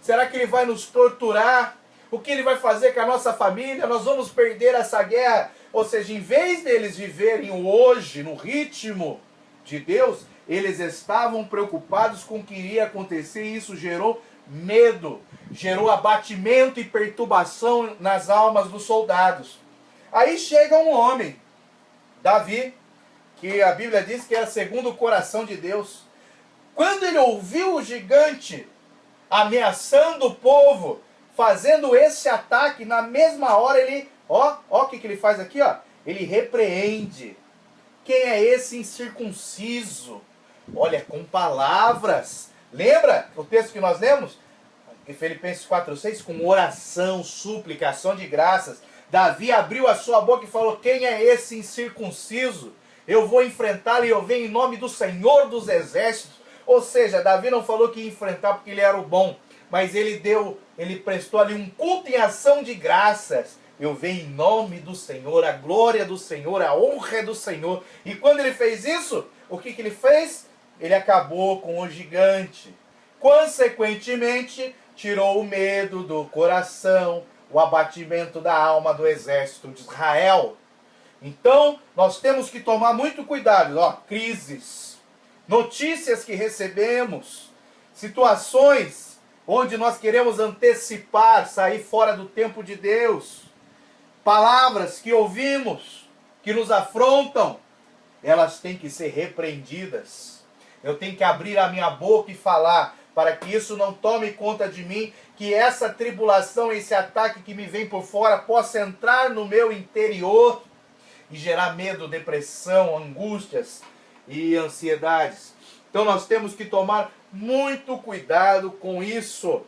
Será que ele vai nos torturar? O que ele vai fazer com a nossa família? Nós vamos perder essa guerra Ou seja, em vez deles viverem o hoje no ritmo de Deus, eles estavam preocupados com o que iria acontecer e isso gerou medo, gerou abatimento e perturbação nas almas dos soldados. Aí chega um homem, Davi, que a Bíblia diz que era segundo o coração de Deus. Quando ele ouviu o gigante ameaçando o povo, fazendo esse ataque, na mesma hora ele, ó o que ele faz aqui, ó, ele repreende. Quem é esse incircunciso? Olha, com palavras. Lembra o texto que nós lemos? Em Filipenses 4:6, com oração, súplica, ação de graças. Davi abriu a sua boca e falou: quem é esse incircunciso? Eu vou enfrentá-lo e eu venho em nome do Senhor dos Exércitos. Ou seja, Davi não falou que ia enfrentar porque ele era o bom, mas ele prestou ali um culto em ação de graças. Eu venho em nome do Senhor, a glória do Senhor, a honra do Senhor. E quando ele fez isso, o que ele fez? Ele acabou com o gigante. Consequentemente, tirou o medo do coração, o abatimento da alma do exército de Israel. Então, nós temos que tomar muito cuidado. Ó, crises, notícias que recebemos, situações onde nós queremos antecipar, sair fora do tempo de Deus, palavras que ouvimos, que nos afrontam, elas têm que ser repreendidas. Eu tenho que abrir a minha boca e falar, para que isso não tome conta de mim, que essa tribulação, esse ataque que me vem por fora, possa entrar no meu interior e gerar medo, depressão, angústias e ansiedades. Então nós temos que tomar muito cuidado com isso.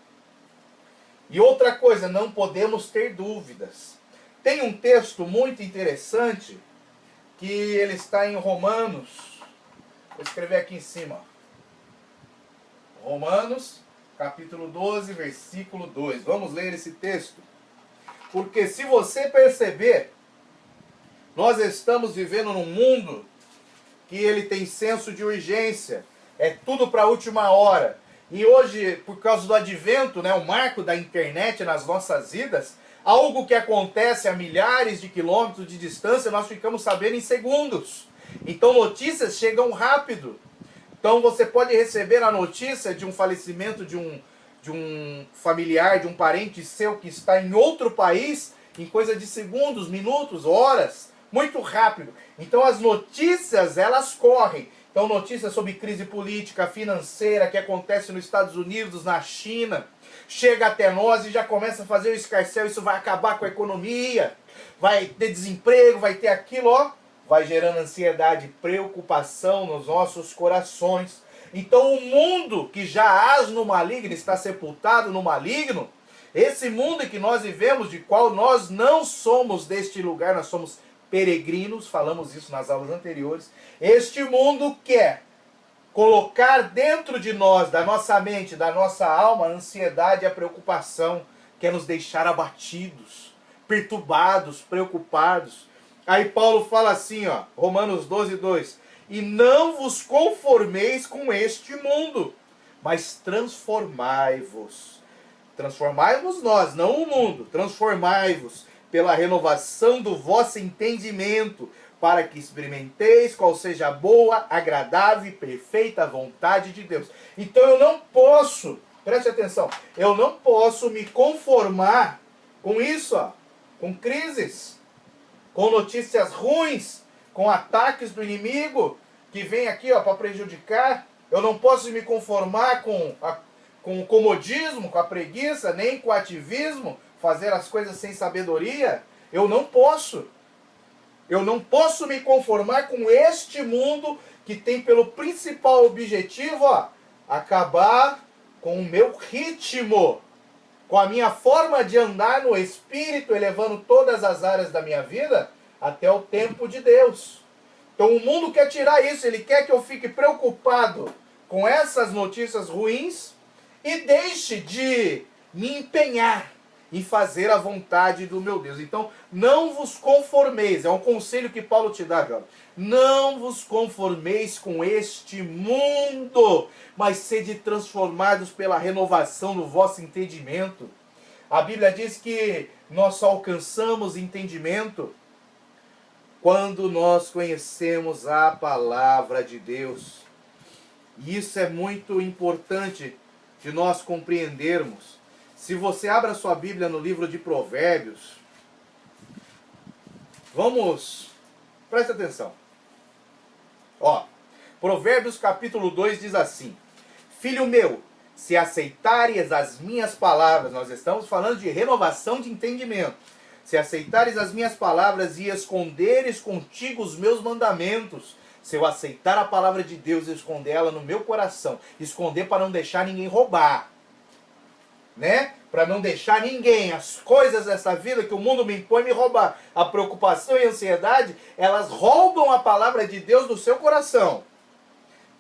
E outra coisa, não podemos ter dúvidas. Tem um texto muito interessante, que ele está em Romanos. Vou escrever aqui em cima. Romanos, capítulo 12, versículo 2. Vamos ler esse texto. Porque se você perceber, nós estamos vivendo num mundo que ele tem senso de urgência. É tudo para a última hora. E hoje, por causa do advento, né, o marco da internet nas nossas vidas, algo que acontece a milhares de quilômetros de distância, nós ficamos sabendo em segundos. Então notícias chegam rápido. Então você pode receber a notícia de um falecimento de um familiar, de um parente seu que está em outro país, em coisa de segundos, minutos, horas, muito rápido. Então as notícias, elas correm. Então notícias sobre crise política, financeira, que acontece nos Estados Unidos, na China, chega até nós e já começa a fazer o escarcéu, isso vai acabar com a economia, vai ter desemprego, vai ter aquilo, ó, vai gerando ansiedade, preocupação nos nossos corações. Então o mundo que já age no maligno, está sepultado no maligno, esse mundo em que nós vivemos, de qual nós não somos deste lugar, nós somos peregrinos, falamos isso nas aulas anteriores, este mundo quer colocar dentro de nós, da nossa mente, da nossa alma, a ansiedade e a preocupação, quer nos deixar abatidos, perturbados, preocupados. Aí Paulo fala assim, ó, Romanos 12, 2, e não vos conformeis com este mundo, mas transformai-vos. Transformai-vos nós, não o mundo, transformai-vos pela renovação do vosso entendimento, para que experimenteis qual seja a boa, agradável e perfeita vontade de Deus. Então eu não posso, preste atenção, eu não posso me conformar com isso, ó, com crises, com notícias ruins, com ataques do inimigo, que vem aqui para prejudicar. Eu não posso me conformar com o comodismo, com a preguiça, nem com o ativismo, fazer as coisas sem sabedoria. Eu não posso. Eu não posso me conformar com este mundo que tem pelo principal objetivo, ó, acabar com o meu ritmo, com a minha forma de andar no Espírito, elevando todas as áreas da minha vida até o tempo de Deus. Então o mundo quer tirar isso, ele quer que eu fique preocupado com essas notícias ruins e deixe de me empenhar em fazer a vontade do meu Deus. Então, não vos conformeis, é um conselho que Paulo te dá, jovem. Não vos conformeis com este mundo, mas sede transformados pela renovação do vosso entendimento. A Bíblia diz que nós só alcançamos entendimento quando nós conhecemos a palavra de Deus. E isso é muito importante de nós compreendermos. Se você abre a sua Bíblia no livro de Provérbios, presta atenção. Ó, Provérbios capítulo 2 diz assim: Filho meu, se aceitares as minhas palavras, nós estamos falando de renovação de entendimento. Se aceitares as minhas palavras e esconderes contigo os meus mandamentos, se eu aceitar a palavra de Deus e esconder ela no meu coração, esconder para não deixar ninguém roubar, né? Para não deixar ninguém, as coisas dessa vida que o mundo me impõe, me roubar. A preocupação e a ansiedade, elas roubam a palavra de Deus do seu coração.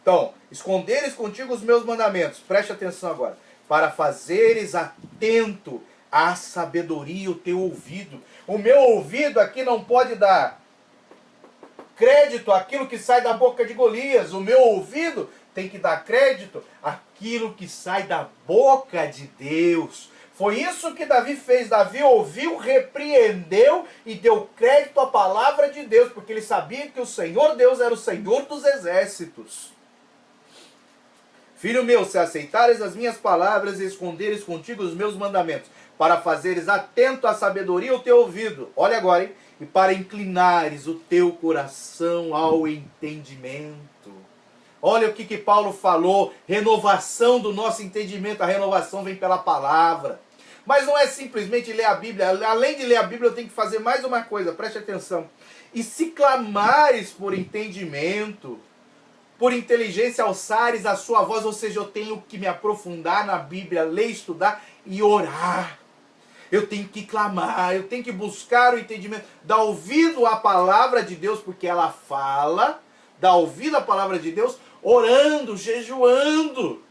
Então, esconderes contigo os meus mandamentos, preste atenção agora, para fazeres atento à sabedoria o teu ouvido. O meu ouvido aqui não pode dar crédito àquilo que sai da boca de Golias. O meu ouvido tem que dar crédito àquilo que sai da boca de Deus. Foi isso que Davi fez. Davi ouviu, repreendeu e deu crédito à palavra de Deus, porque ele sabia que o Senhor Deus era o Senhor dos exércitos. Filho meu, se aceitares as minhas palavras e esconderes contigo os meus mandamentos, para fazeres atento à sabedoria o teu ouvido. Olha agora, hein? E para inclinares o teu coração ao entendimento. Olha o que Paulo falou, renovação do nosso entendimento. A renovação vem pela palavra. Mas não é simplesmente ler a Bíblia. Além de ler a Bíblia, eu tenho que fazer mais uma coisa, preste atenção. E se clamares por entendimento, por inteligência alçares a sua voz, ou seja, eu tenho que me aprofundar na Bíblia, ler, estudar e orar. Eu tenho que clamar, eu tenho que buscar o entendimento, dar ouvido à palavra de Deus, porque ela fala, dar ouvido à palavra de Deus, orando, jejuando,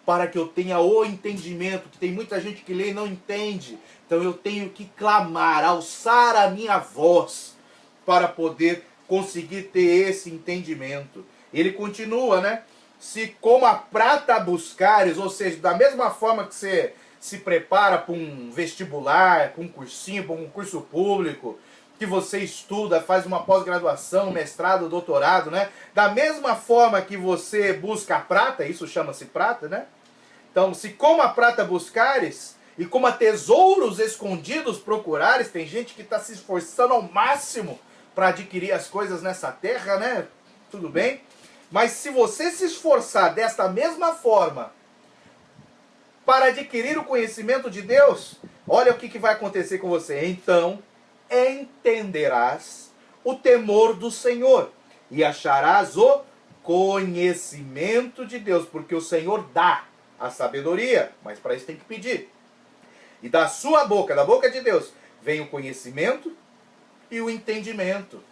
para que eu tenha o entendimento, que tem muita gente que lê e não entende. Então eu tenho que clamar, alçar a minha voz, para poder conseguir ter esse entendimento. Ele continua, né? Se como a prata buscares, ou seja, da mesma forma que você se prepara para um vestibular, para um cursinho, para um curso público, que você estuda, faz uma pós-graduação, mestrado, doutorado, né? Da mesma forma que você busca a prata, isso chama-se prata, né? Então, se como a prata buscares, e como a tesouros escondidos procurares, tem gente que está se esforçando ao máximo para adquirir as coisas nessa terra, né? Tudo bem? Mas se você se esforçar desta mesma forma para adquirir o conhecimento de Deus, olha o que vai acontecer com você. Então, entenderás o temor do Senhor e acharás o conhecimento de Deus, porque o Senhor dá a sabedoria, mas para isso tem que pedir. E da sua boca, da boca de Deus, vem o conhecimento e o entendimento.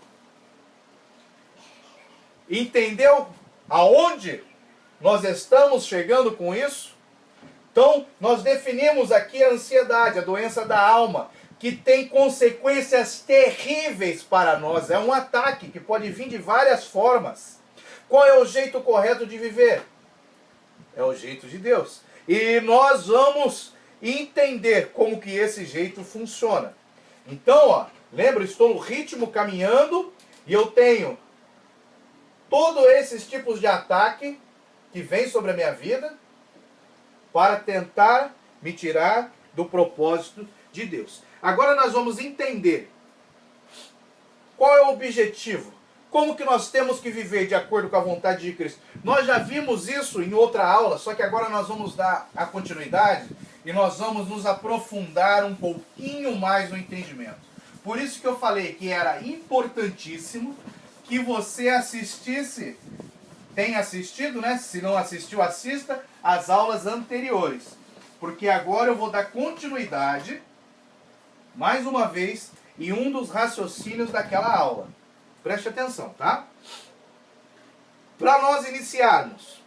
Entendeu aonde nós estamos chegando com isso? Então, nós definimos aqui a ansiedade, a doença da alma, que tem consequências terríveis para nós. É um ataque que pode vir de várias formas. Qual é o jeito correto de viver? É o jeito de Deus. E nós vamos entender como que esse jeito funciona. Então, ó, lembra, estou no ritmo caminhando e eu tenho todos esses tipos de ataque que vem sobre a minha vida para tentar me tirar do propósito de Deus. Agora nós vamos entender qual é o objetivo. Como que nós temos que viver de acordo com a vontade de Cristo? Nós já vimos isso em outra aula, só que agora nós vamos dar a continuidade e nós vamos nos aprofundar um pouquinho mais no entendimento. Por isso que eu falei que era importantíssimo que você assistisse, tem assistido, né? Se não assistiu, assista as aulas anteriores. Porque agora eu vou dar continuidade, mais uma vez, em um dos raciocínios daquela aula. Preste atenção, tá? Para nós iniciarmos,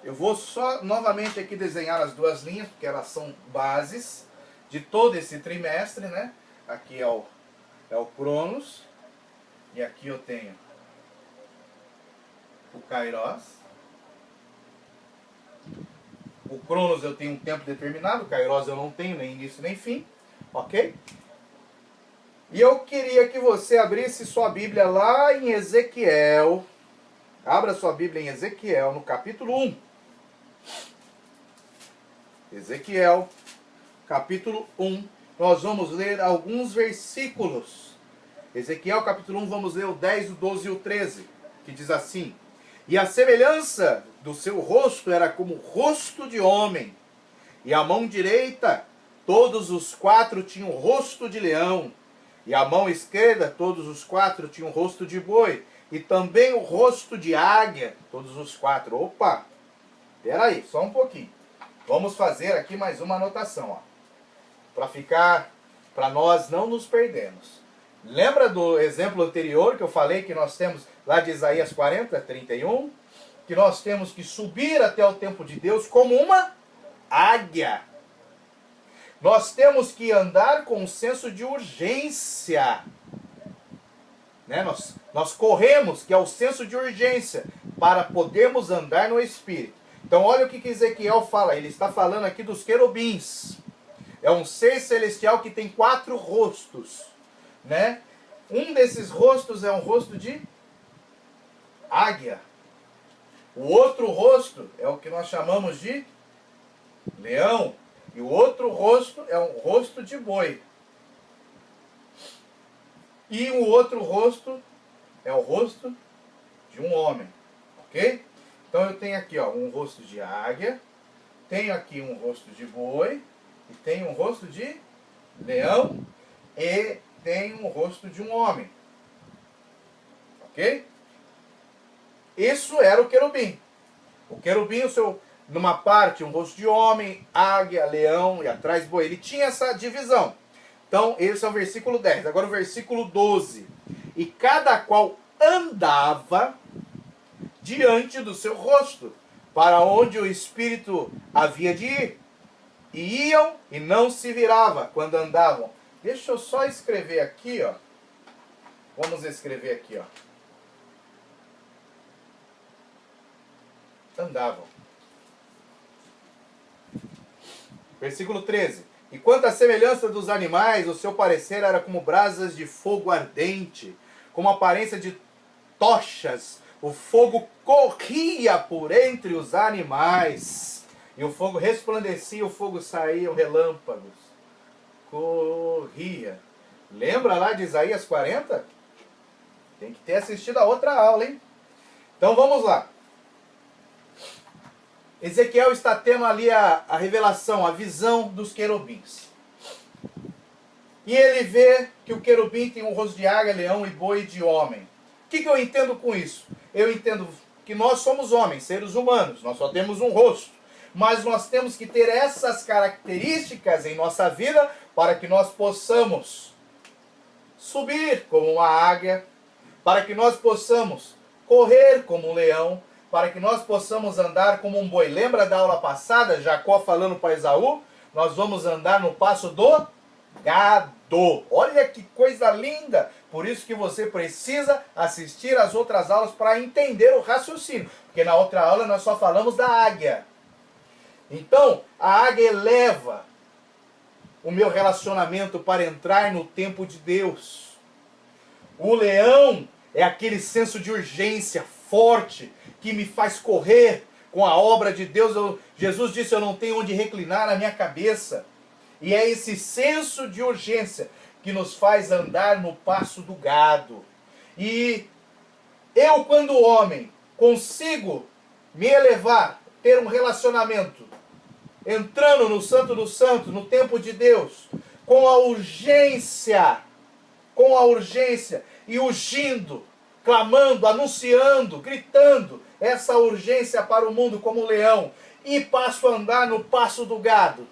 eu vou só novamente aqui desenhar as duas linhas, porque elas são bases de todo esse trimestre, né? Aqui é o Cronos, e aqui eu tenho o Kairos. O Cronos eu tenho um tempo determinado, o Kairos eu não tenho nem início nem fim, ok? E eu queria que você abrisse sua Bíblia lá em Ezequiel. Abra sua Bíblia em Ezequiel, no capítulo 1. Ezequiel, capítulo 1. Nós vamos ler alguns versículos. Ezequiel, capítulo 1, vamos ler o 10, o 12 e o 13, que diz assim: E a semelhança do seu rosto era como o rosto de homem, e a mão direita, todos os quatro tinham o rosto de leão, e a mão esquerda, todos os quatro tinham o rosto de boi, e também o rosto de águia, todos os quatro. Opa, peraí, só um pouquinho. Vamos fazer aqui mais uma anotação, para nós não nos perdermos. Lembra do exemplo anterior que eu falei que nós temos lá de Isaías 40, 31? Que nós temos que subir até o templo de Deus como uma águia. Nós temos que andar com um senso de urgência. Né? Nós corremos, que é o senso de urgência, para podermos andar no Espírito. Então olha o que Ezequiel fala. Ele está falando aqui dos querubins. É um ser celestial que tem 4 rostos. Né? Um desses rostos é um rosto de águia. O outro rosto é o que nós chamamos de leão. E o outro rosto é um rosto de boi. E o outro rosto é o rosto de um homem. Ok? Então eu tenho aqui um rosto de águia, tenho aqui um rosto de boi, e tenho um rosto de leão, e tenho um rosto de um homem. Ok? Isso era o querubim. O querubim, numa parte, um rosto de homem, águia, leão e atrás boi. Ele tinha essa divisão. Então, esse é o versículo 10. Agora o versículo 12. E cada qual andava diante do seu rosto, para onde o Espírito havia de ir. E iam e não se virava quando andavam. Deixa eu só escrever aqui, Vamos escrever aqui, Andavam. Versículo 13. E quanto à semelhança dos animais, o seu parecer era como brasas de fogo ardente, como aparência de tochas. O fogo corria por entre os animais. E o fogo resplandecia, o fogo saía, relâmpagos. Corria. Lembra lá de Isaías 40? Tem que ter assistido a outra aula, hein? Então vamos lá. Ezequiel está tendo ali a revelação, a visão dos querubins. E ele vê que o querubim tem um rosto de águia, leão e boi de homem. O que eu entendo com isso? Eu entendo que nós somos homens, seres humanos, nós só temos um rosto. Mas nós temos que ter essas características em nossa vida para que nós possamos subir como uma águia, para que nós possamos correr como um leão, para que nós possamos andar como um boi. Lembra da aula passada, Jacó falando para Esaú? Nós vamos andar no passo do gado. Olha que coisa linda! Por isso que você precisa assistir às outras aulas para entender o raciocínio. Porque na outra aula nós só falamos da águia. Então, a águia eleva o meu relacionamento para entrar no tempo de Deus. O leão é aquele senso de urgência forte que me faz correr com a obra de Deus. Jesus disse, eu não tenho onde reclinar a minha cabeça. E é esse senso de urgência que nos faz andar no passo do gado. E eu, quando homem, consigo me elevar, ter um relacionamento, entrando no Santo dos Santos, no tempo de Deus, com a urgência e ungindo, clamando, anunciando, gritando essa urgência para o mundo como leão, e passo a andar no passo do gado,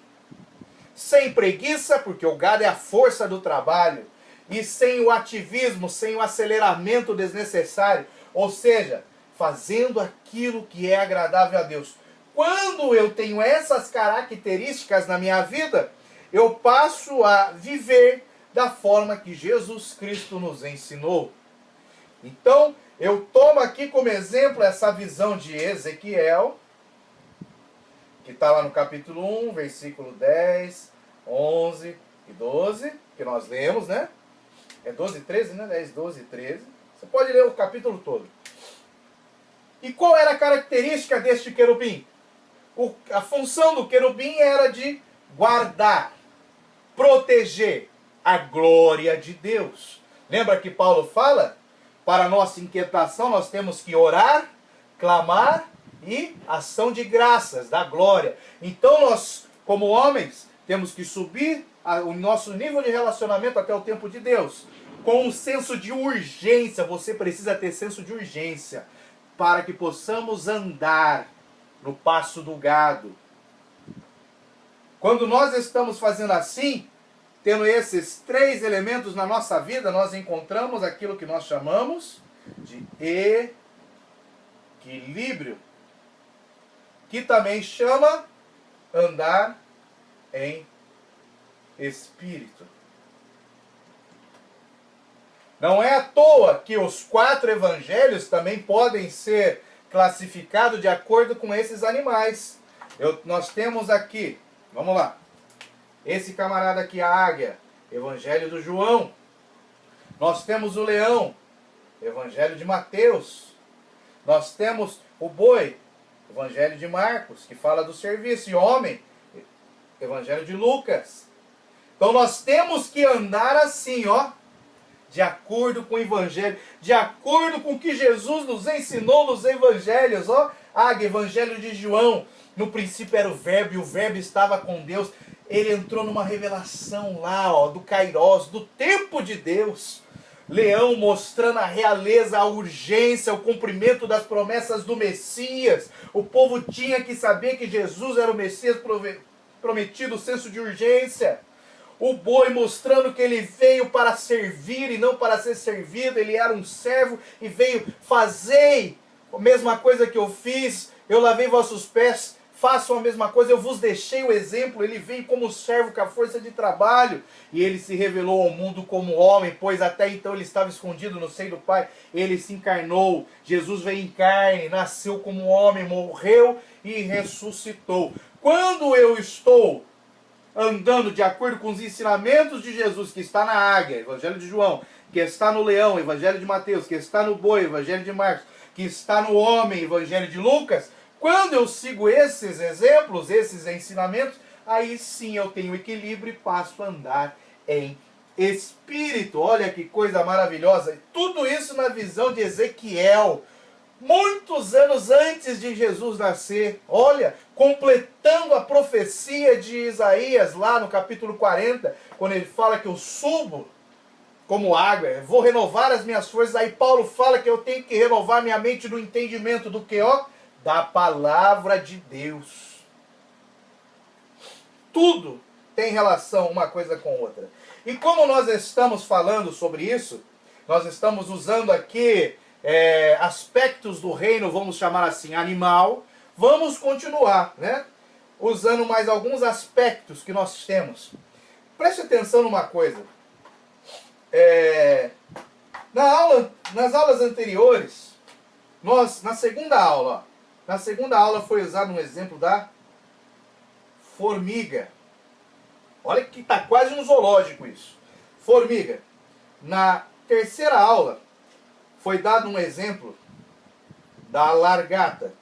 sem preguiça, porque o gado é a força do trabalho, e sem o ativismo, sem o aceleramento desnecessário, ou seja, fazendo aquilo que é agradável a Deus. Quando eu tenho essas características na minha vida, eu passo a viver da forma que Jesus Cristo nos ensinou. Então, eu tomo aqui como exemplo essa visão de Ezequiel, que está lá no capítulo 1, versículo 10, 11 e 12, que nós lemos, né? É 12 e 13, né? 10, 12 e 13. Você pode ler o capítulo todo. E qual era a característica deste querubim? A função do querubim era de guardar, proteger a glória de Deus. Lembra que Paulo fala? Para nossa inquietação nós temos que orar, clamar e ação de graças, da glória. Então nós, como homens, temos que subir o nosso nível de relacionamento até o tempo de Deus. Com um senso de urgência, você precisa ter senso de urgência para que possamos andar no passo do gado. Quando nós estamos fazendo assim, tendo esses 3 elementos na nossa vida, nós encontramos aquilo que nós chamamos de equilíbrio, que também chama andar em espírito. Não é à toa que os 4 evangelhos também podem ser classificados de acordo com esses animais. Nós temos aqui, vamos lá, esse camarada aqui, a águia, Evangelho do João. Nós temos o leão, Evangelho de Mateus. Nós temos o boi, Evangelho de Marcos, que fala do serviço. E homem, Evangelho de Lucas. Então nós temos que andar assim, ó, de acordo com o Evangelho, de acordo com o que Jesus nos ensinou nos Evangelhos, ó. Águia, Evangelho de João. No princípio era o Verbo, e o Verbo estava com Deus. Ele entrou numa revelação lá, ó, do Kairos, do tempo de Deus. Leão mostrando a realeza, a urgência, o cumprimento das promessas do Messias. O povo tinha que saber que Jesus era o Messias prometido, o senso de urgência. O boi mostrando que ele veio para servir e não para ser servido. Ele era um servo e veio fazer a mesma coisa que eu fiz. Eu lavei vossos pés, façam a mesma coisa. Eu vos deixei o exemplo. Ele veio como servo com a força de trabalho. E ele se revelou ao mundo como homem, pois até então ele estava escondido no seio do Pai. Ele se encarnou. Jesus veio em carne, nasceu como homem, morreu e ressuscitou. Quando eu estou andando de acordo com os ensinamentos de Jesus, que está na águia, Evangelho de João, que está no leão, Evangelho de Mateus, que está no boi, Evangelho de Marcos, que está no homem, Evangelho de Lucas, quando eu sigo esses exemplos, esses ensinamentos, aí sim eu tenho equilíbrio e passo a andar em espírito. Olha que coisa maravilhosa. Tudo isso na visão de Ezequiel, muitos anos antes de Jesus nascer. Olha, completando a profecia de Isaías lá no capítulo 40, quando ele fala que eu subo como água, vou renovar as minhas forças. Aí Paulo fala que eu tenho que renovar minha mente no entendimento do que, ó? Da palavra de Deus. Tudo tem relação uma coisa com outra. E como nós estamos falando sobre isso, nós estamos usando aqui aspectos do reino, vamos chamar assim, animal. Vamos continuar, né? Usando mais alguns aspectos que nós temos. Preste atenção numa coisa. Nas aulas anteriores, na segunda aula foi usado um exemplo da formiga. Olha que está quase um zoológico isso. Formiga. Na terceira aula, foi dado um exemplo da largata.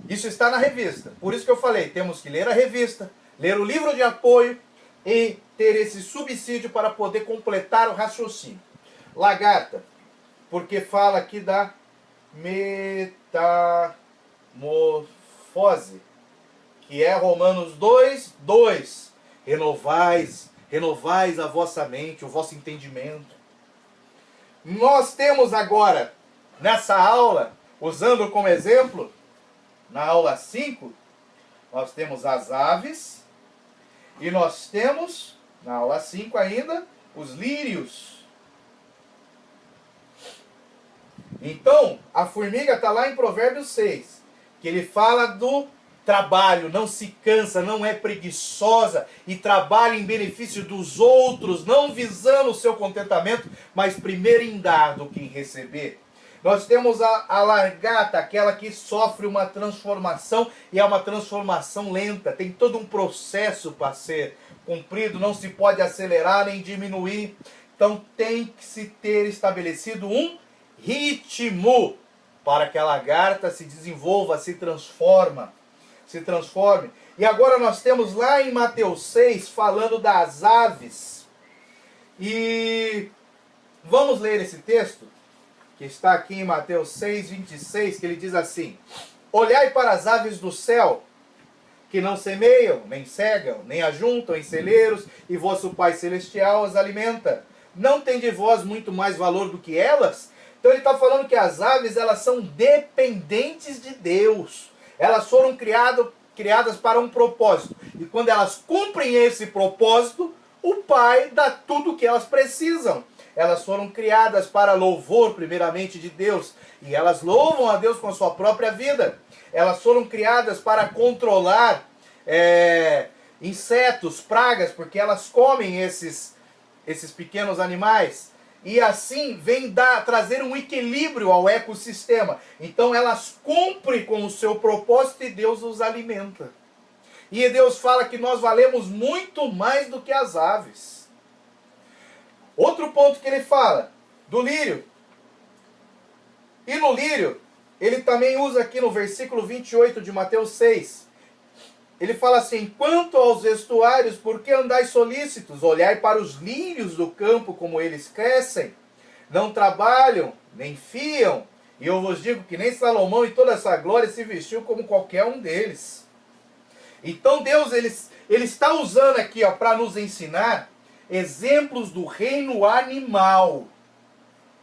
Isso está na revista. Por isso que eu falei, temos que ler a revista, ler o livro de apoio e ter esse subsídio para poder completar o raciocínio. Lagarta, porque fala aqui da metamorfose, que é Romanos 2:2. Renovais a vossa mente, o vosso entendimento. Nós temos agora, nessa aula, usando como exemplo, na aula 5, nós temos as aves, e nós temos, na aula 5 ainda, os lírios. Então, a formiga está lá em Provérbios 6, que ele fala do trabalho, não se cansa, não é preguiçosa e trabalha em benefício dos outros, não visando o seu contentamento, mas primeiro em dar do que em receber. Nós temos a largata, aquela que sofre uma transformação, e é uma transformação lenta, tem todo um processo para ser cumprido, não se pode acelerar nem diminuir. Então tem que se ter estabelecido um ritmo para que a lagarta se desenvolva, se transforme. E agora nós temos lá em Mateus 6, falando das aves. E vamos ler esse texto, que está aqui em Mateus 6, 26, que ele diz assim: olhai para as aves do céu, que não semeiam, nem cegam, nem ajuntam em celeiros, e vosso Pai Celestial as alimenta. Não tem de vós muito mais valor do que elas? Então ele está falando que as aves, elas são dependentes de Deus. Elas foram criadas para um propósito. E quando elas cumprem esse propósito, o Pai dá tudo o que elas precisam. Elas foram criadas para louvor, primeiramente, de Deus. E elas louvam a Deus com a sua própria vida. Elas foram criadas para controlar insetos, pragas, porque elas comem esses pequenos animais. E assim vem trazer um equilíbrio ao ecossistema. Então elas cumprem com o seu propósito e Deus os alimenta. E Deus fala que nós valemos muito mais do que as aves. Outro ponto que ele fala, do lírio. E no lírio, ele também usa aqui no versículo 28 de Mateus 6. Ele fala assim: quanto aos vestuários, por que andais solícitos? Olhai para os lírios do campo, como eles crescem. Não trabalham, nem fiam. E eu vos digo que nem Salomão em toda essa glória se vestiu como qualquer um deles. Então Deus ele está usando aqui para nos ensinar exemplos do reino animal.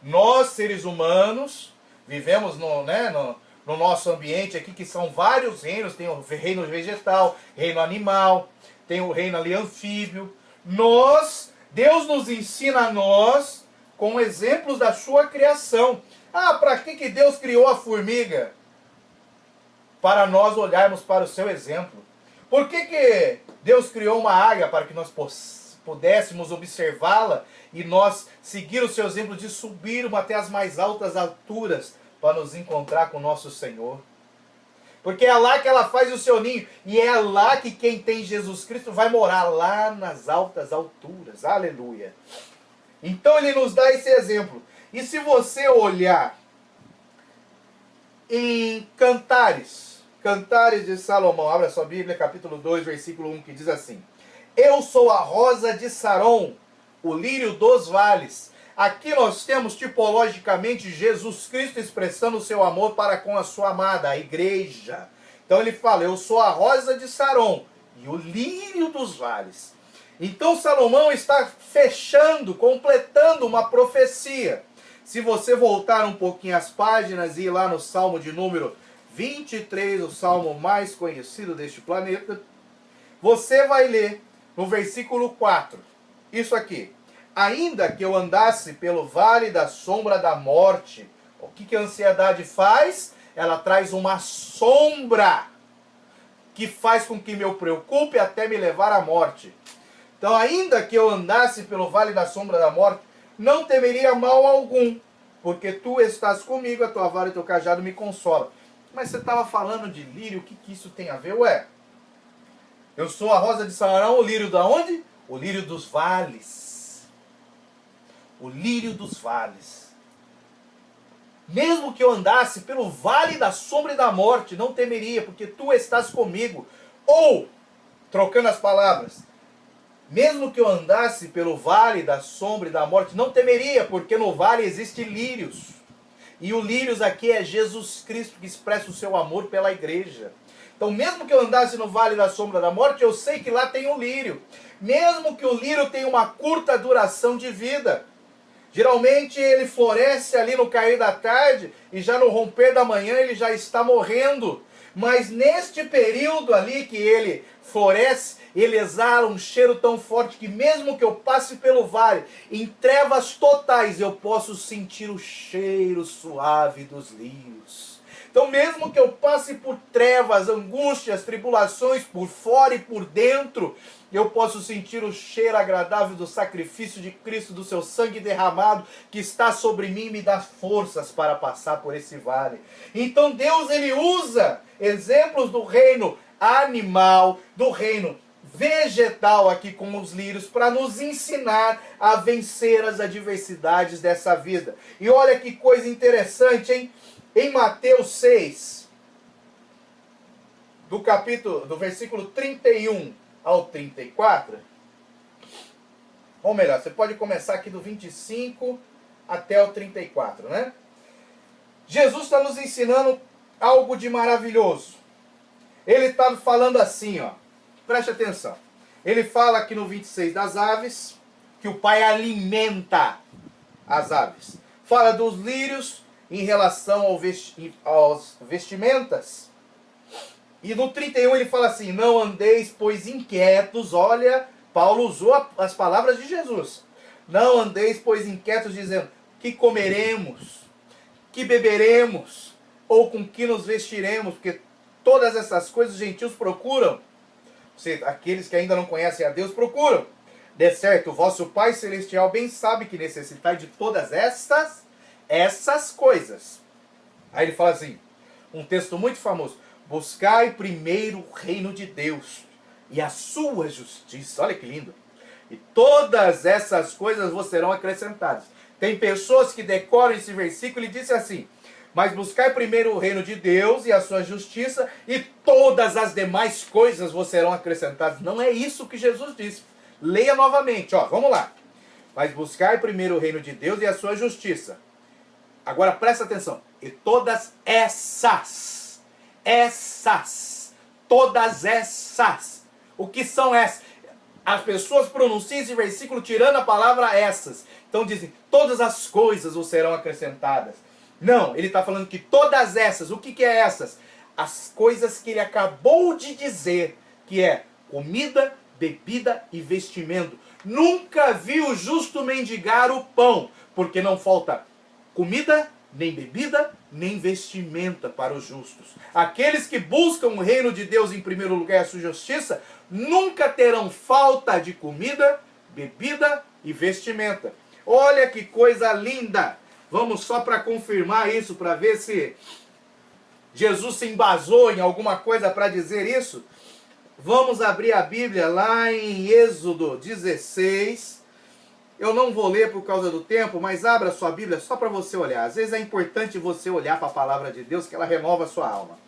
Nós, seres humanos, vivemos no nosso ambiente aqui, que são vários reinos. Tem o reino vegetal, reino animal, tem o reino ali anfíbio. Deus nos ensina a nós com exemplos da sua criação. Para que Deus criou a formiga? Para nós olharmos para o seu exemplo. Por que Deus criou uma águia? Para que nós pudéssemos observá-la e nós seguir o seu exemplo de subir até as mais altas alturas para nos encontrar com o nosso Senhor. Porque é lá que ela faz o seu ninho. E é lá que quem tem Jesus Cristo vai morar, lá nas altas alturas. Aleluia. Então ele nos dá esse exemplo. E se você olhar em Cantares de Salomão, abra sua Bíblia, capítulo 2, versículo 1, que diz assim: eu sou a rosa de Saron, o lírio dos vales. Aqui nós temos tipologicamente Jesus Cristo expressando o seu amor para com a sua amada, a igreja. Então ele fala: eu sou a rosa de Saron e o lírio dos vales. Então Salomão está completando uma profecia. Se você voltar um pouquinho as páginas e ir lá no Salmo de número 23, o salmo mais conhecido deste planeta, você vai ler no versículo 4, isso aqui: ainda que eu andasse pelo vale da sombra da morte. O que a ansiedade faz? Ela traz uma sombra que faz com que me preocupe até me levar à morte. Então, ainda que eu andasse pelo vale da sombra da morte, não temeria mal algum, porque tu estás comigo, a tua vara e teu cajado me consolam. Mas você estava falando de lírio, o que isso tem a ver? Eu sou a rosa de Saron, o lírio da onde? O lírio dos vales. O lírio dos vales. Mesmo que eu andasse pelo vale da sombra e da morte, não temeria, porque tu estás comigo. Ou, trocando as palavras, mesmo que eu andasse pelo vale da sombra e da morte, não temeria, porque no vale existem lírios. E o lírios aqui é Jesus Cristo, que expressa o seu amor pela igreja. Então, mesmo que eu andasse no vale da sombra da morte, eu sei que lá tem um lírio. Mesmo que o lírio tenha uma curta duração de vida. Geralmente ele floresce ali no cair da tarde e já no romper da manhã ele já está morrendo. Mas neste período ali que ele floresce, ele exala um cheiro tão forte que mesmo que eu passe pelo vale, em trevas totais, eu posso sentir o cheiro suave dos lírios. Então mesmo que eu passe por trevas, angústias, tribulações, por fora e por dentro, eu posso sentir o cheiro agradável do sacrifício de Cristo, do seu sangue derramado, que está sobre mim e me dá forças para passar por esse vale. Então Deus, ele usa exemplos do reino animal, do reino vegetal aqui com os lírios para nos ensinar a vencer as adversidades dessa vida. E olha que coisa interessante, hein? Em Mateus 6, do versículo 31 ao 34, ou melhor, você pode começar aqui do 25 até o 34, né? Jesus está nos ensinando algo de maravilhoso. Ele está falando assim, ó. Preste atenção. Ele fala aqui no 26 das aves, que o Pai alimenta as aves. Fala dos lírios em relação aos vestimentas. E no 31 ele fala assim, não andeis, pois inquietos. Olha, Paulo usou as palavras de Jesus. Não andeis, pois inquietos, dizendo, que comeremos, que beberemos, ou com que nos vestiremos, porque todas essas coisas os gentios procuram. Aqueles que ainda não conhecem a Deus procuram. De certo, o vosso Pai Celestial bem sabe que necessitai de todas essas coisas. Aí ele fala assim, um texto muito famoso, buscai primeiro o reino de Deus e a sua justiça. Olha que lindo. E todas essas coisas vos serão acrescentadas. Tem pessoas que decoram esse versículo e dizem assim, mas buscai primeiro o reino de Deus e a sua justiça, e todas as demais coisas vos serão acrescentadas. Não é isso que Jesus disse. Leia novamente, ó, vamos lá. Mas buscai primeiro o reino de Deus e a sua justiça. Agora presta atenção. E todas todas essas. O que são essas? As pessoas pronunciam esse versículo tirando a palavra essas. Então dizem, todas as coisas vos serão acrescentadas. Não, ele está falando que todas essas, o que é essas? As coisas que ele acabou de dizer, que é comida, bebida e vestimento. Nunca vi o justo mendigar o pão, porque não falta comida, nem bebida, nem vestimenta para os justos. Aqueles que buscam o reino de Deus em primeiro lugar e a sua justiça, nunca terão falta de comida, bebida e vestimenta. Olha que coisa linda! Vamos só para confirmar isso, para ver se Jesus se embasou em alguma coisa para dizer isso. Vamos abrir a Bíblia lá em Êxodo 16. Eu não vou ler por causa do tempo, mas abra sua Bíblia só para você olhar. Às vezes é importante você olhar para a palavra de Deus, que ela renova a sua alma.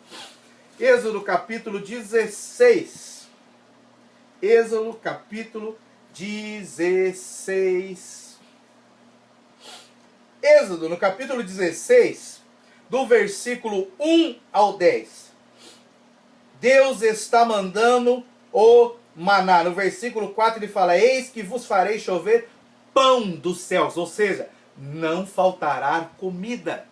Êxodo capítulo 16. Êxodo capítulo 16. Êxodo, no capítulo 16, do versículo 1 ao 10. Deus está mandando o maná. No versículo 4 ele fala, eis que vos farei chover pão dos céus. Ou seja, não faltará comida.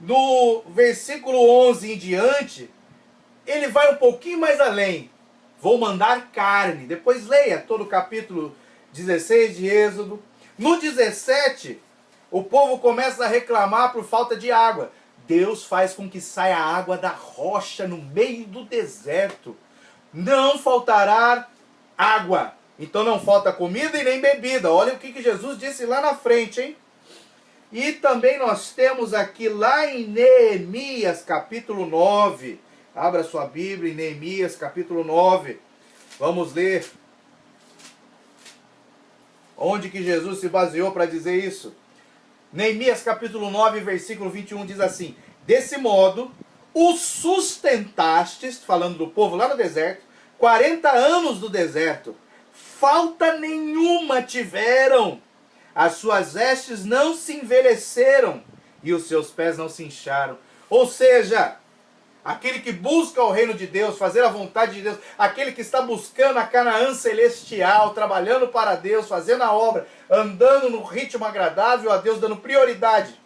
No versículo 11 em diante, ele vai um pouquinho mais além. Vou mandar carne. Depois leia todo o capítulo 16 de Êxodo. No 17, o povo começa a reclamar por falta de água. Deus faz com que saia água da rocha no meio do deserto. Não faltará água. Então não falta comida e nem bebida. Olha o que Jesus disse lá na frente, hein? E também nós temos aqui lá em Neemias capítulo 9. Abra sua Bíblia em Neemias capítulo 9. Vamos ler. Onde que Jesus se baseou para dizer isso? Neemias capítulo 9, versículo 21 diz assim, desse modo, os sustentastes, falando do povo lá no deserto, 40 anos do deserto, falta nenhuma tiveram, as suas vestes não se envelheceram e os seus pés não se incharam. Ou seja, aquele que busca o reino de Deus, fazer a vontade de Deus, aquele que está buscando a Canaã celestial, trabalhando para Deus, fazendo a obra, andando no ritmo agradável a Deus, dando prioridade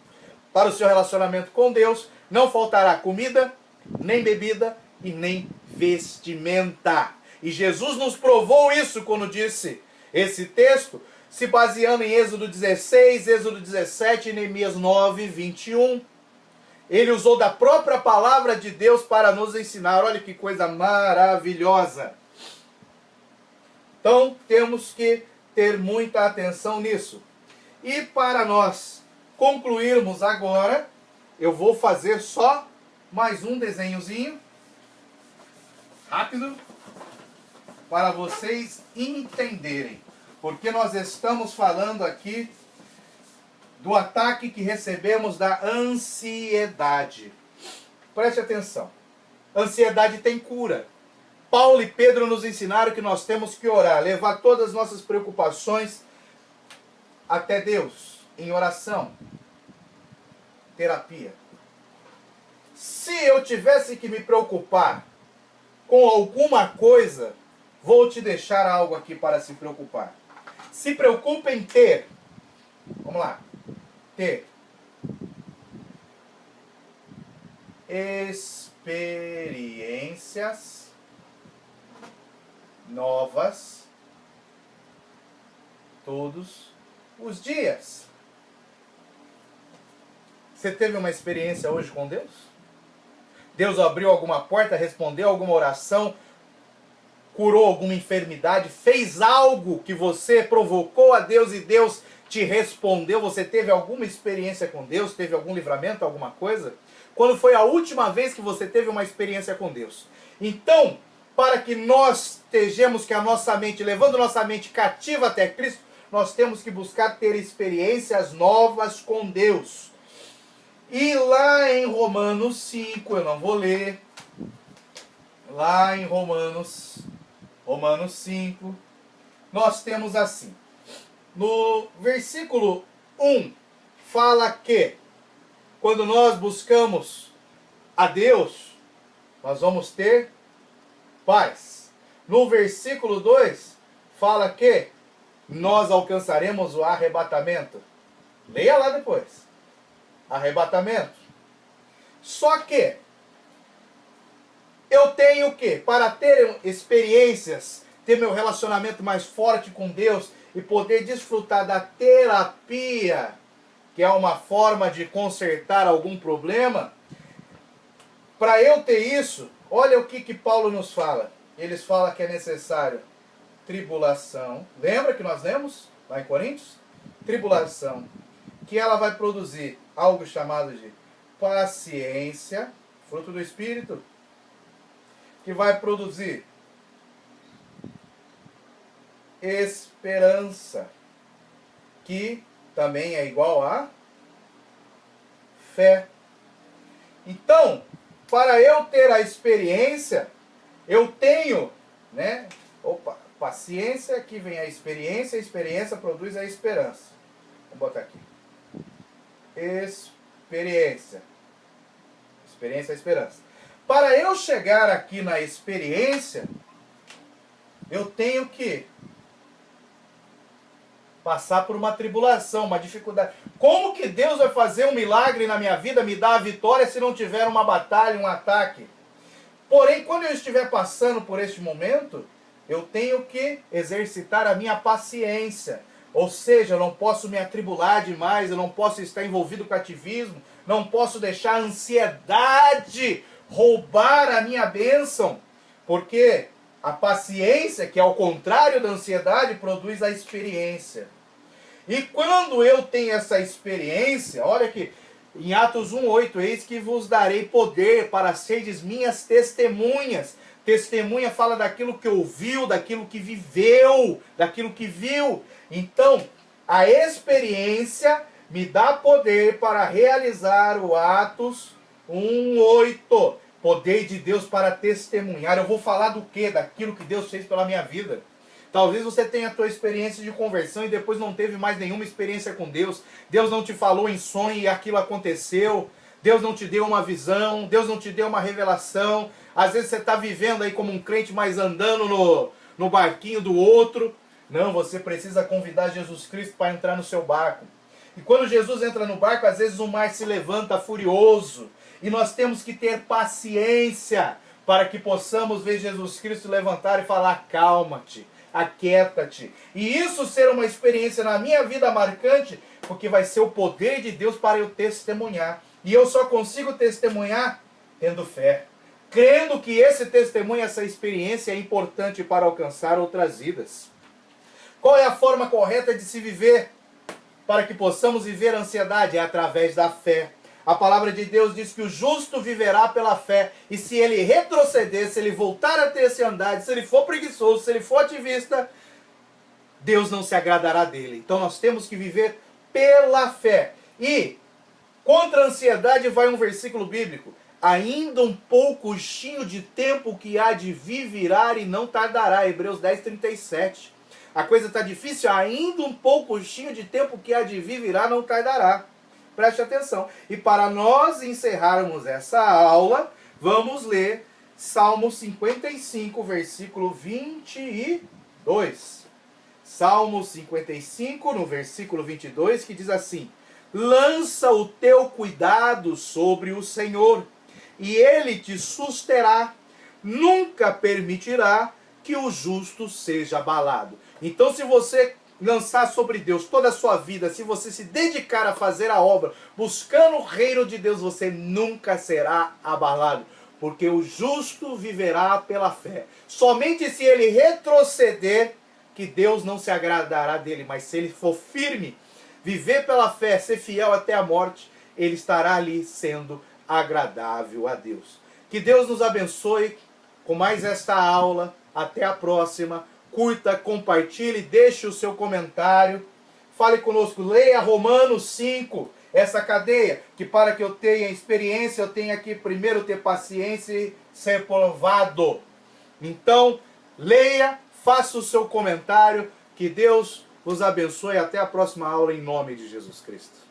para o seu relacionamento com Deus, não faltará comida, nem bebida e nem vestimenta. E Jesus nos provou isso quando disse esse texto, se baseando em Êxodo 16, Êxodo 17 e Neemias 9, 21. Ele usou da própria palavra de Deus para nos ensinar. Olha que coisa maravilhosa. Então, temos que ter muita atenção nisso. E para nós concluirmos agora, eu vou fazer só mais um desenhozinho. Rápido. para vocês entenderem. Porque nós estamos falando aqui do ataque que recebemos da ansiedade. Preste atenção. Ansiedade tem cura. Paulo e Pedro nos ensinaram que nós temos que orar, levar todas as nossas preocupações até Deus, em oração, terapia. Se eu tivesse que me preocupar com alguma coisa, vou te deixar algo aqui para se preocupar. Se preocupe em ter, vamos lá, ter experiências novas todos os dias. Você teve uma experiência hoje com Deus? Deus abriu alguma porta, respondeu alguma oração, curou alguma enfermidade, fez algo que você provocou a Deus e Deus te respondeu? Você teve alguma experiência com Deus? Teve algum livramento, alguma coisa? Quando foi a última vez que você teve uma experiência com Deus? Então, para que nós estejamos que a nossa mente, levando nossa mente cativa até Cristo, nós temos que buscar ter experiências novas com Deus. E lá em Romanos 5, eu não vou ler, lá em Romanos 5, nós temos assim, no versículo 1, fala que quando nós buscamos a Deus, nós vamos ter paz. No versículo 2, fala que nós alcançaremos o arrebatamento. Leia lá depois. Arrebatamento. Só que eu tenho que, para ter experiências, ter meu relacionamento mais forte com Deus e poder desfrutar da terapia, que é uma forma de consertar algum problema, para eu ter isso, olha o que Paulo nos fala. Eles falam que é necessário tribulação. Lembra que nós lemos lá em Coríntios? Tribulação. Que ela vai produzir algo chamado de paciência, fruto do Espírito, que vai produzir esperança, que também é igual a fé. Então, para eu ter a experiência, eu tenho, né? Paciência, aqui vem a experiência produz a esperança. Vou botar aqui. Experiência, esperança. Para eu chegar aqui na experiência, eu tenho que passar por uma tribulação, uma dificuldade. Como que Deus vai fazer um milagre na minha vida, me dar a vitória, se não tiver uma batalha, um ataque? Porém, quando eu estiver passando por este momento, eu tenho que exercitar a minha paciência. Ou seja, eu não posso me atribular demais, eu não posso estar envolvido com ativismo, não posso deixar a ansiedade roubar a minha bênção, porque a paciência, que é o contrário da ansiedade, produz a experiência. E quando eu tenho essa experiência, olha aqui, em Atos 1:8, eis que vos darei poder para serdes minhas testemunhas. Testemunha fala daquilo que ouviu, daquilo que viveu, daquilo que viu. Então, a experiência me dá poder para realizar o Atos 1:8. Poder de Deus para testemunhar. Eu vou falar do quê? Daquilo que Deus fez pela minha vida. Talvez você tenha a tua experiência de conversão e depois não teve mais nenhuma experiência com Deus. Deus não te falou em sonho e aquilo aconteceu. Deus não te deu uma visão. Deus não te deu uma revelação. Às vezes você está vivendo aí como um crente, mas andando no barquinho do outro. Não, você precisa convidar Jesus Cristo para entrar no seu barco. E quando Jesus entra no barco, às vezes o mar se levanta furioso. E nós temos que ter paciência para que possamos ver Jesus Cristo levantar e falar: calma-te, aquieta-te. E isso ser uma experiência na minha vida marcante, porque vai ser o poder de Deus para eu testemunhar. E eu só consigo testemunhar tendo fé, crendo que esse testemunho, essa experiência é importante para alcançar outras vidas. Qual é a forma correta de se viver para que possamos viver a ansiedade? É através da fé. A palavra de Deus diz que o justo viverá pela fé. E se ele retroceder, se ele voltar a ter esse andar, se ele for preguiçoso, se ele for ativista, Deus não se agradará dele. Então nós temos que viver pela fé. E contra a ansiedade vai um versículo bíblico. Ainda um pouquinho de tempo que há de vir virá e não tardará. Hebreus 10:37. A coisa está difícil, ainda um pouquinho de tempo que há de vir virá não tardará. Preste atenção. E para nós encerrarmos essa aula, vamos ler Salmo 55, versículo 22. Salmo 55, no versículo 22, que diz assim: lança o teu cuidado sobre o Senhor, e ele te susterá, nunca permitirá que o justo seja abalado. Então, se você lançar sobre Deus toda a sua vida, se você se dedicar a fazer a obra, buscando o reino de Deus, você nunca será abalado, porque o justo viverá pela fé. Somente se ele retroceder, que Deus não se agradará dele, mas se ele for firme, viver pela fé, ser fiel até a morte, ele estará ali sendo agradável a Deus. Que Deus nos abençoe com mais esta aula. Até a próxima. Curta, compartilhe, deixe o seu comentário. Fale conosco, leia Romanos 5, essa cadeia, que para que eu tenha experiência, eu tenho que primeiro ter paciência e ser provado. Então, leia, faça o seu comentário, que Deus vos abençoe. Até a próxima aula, em nome de Jesus Cristo.